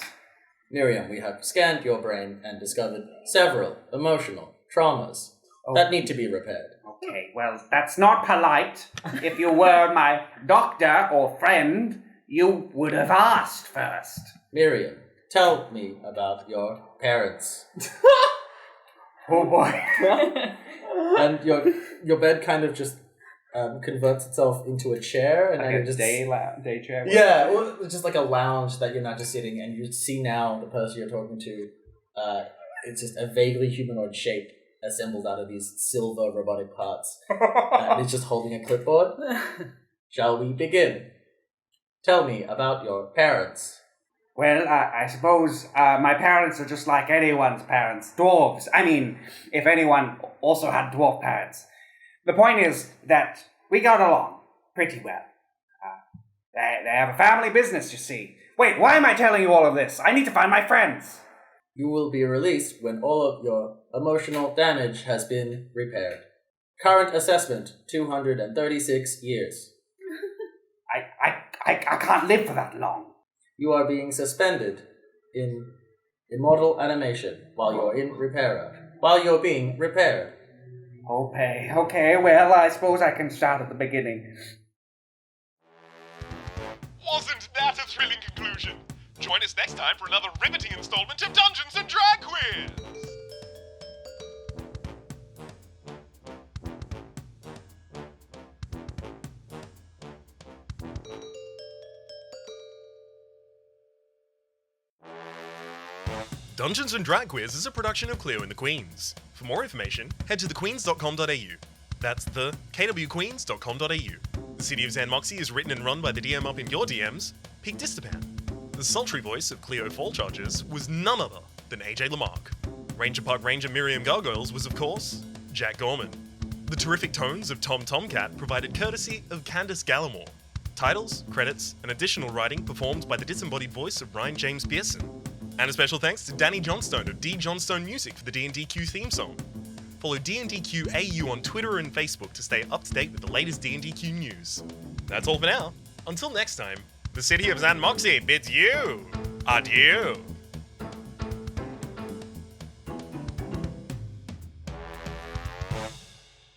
Miriam, we have scanned your brain and discovered several emotional traumas that need to be repaired. Okay, well, that's not polite. If you were my doctor or friend, you would have asked first. Miriam, tell me about your parents. Oh boy. And your bed kind of just converts itself into a chair, and Like then a it just day chair? yeah, well, it's just like a lounge that you're not just sitting, and you see now the person you're talking to. It's just a vaguely humanoid shape assembled out of these silver robotic parts, and it's just holding a clipboard. Shall we begin? Tell me about your parents. Well, I suppose my parents are just like anyone's parents. Dwarves. I mean, if anyone also had dwarf parents. The point is that we got along pretty well. They have a family business, you see. Wait, why am I telling you all of this? I need to find my friends. You will be released when all of your emotional damage has been repaired. Current assessment, 236 years. I can't live for that long. You are being suspended in immortal animation while you're in Repaira. While you're being repaired. Okay, well, I suppose I can start at the beginning. Wasn't that a thrilling conclusion? Join us next time for another riveting installment of Dungeons and Drag Quiz! Dungeons and Drag Quiz is a production of Cleo and the Queens. For more information, head to thequeens.com.au. That's the kwqueens.com.au. The City of xan'moxie is written and run by the DM up in your DMs, Pete Distapan. The sultry voice of Cleo Fallcharges was none other than AJ Lamarck. Ranger Park Ranger Miriam Gargoyles was, of course, Jack Gorman. The terrific tones of Tomcat provided courtesy of Candace Gallimore. Titles, credits, and additional writing performed by the disembodied voice of Ryan James Pearson. And a special thanks to Danny Johnstone of D Johnstone Music for the D&DQ theme song. Follow D&DQ AU on Twitter and Facebook to stay up to date with the latest D&DQ news. That's all for now. Until next time, the City of xan'moxie bids you adieu.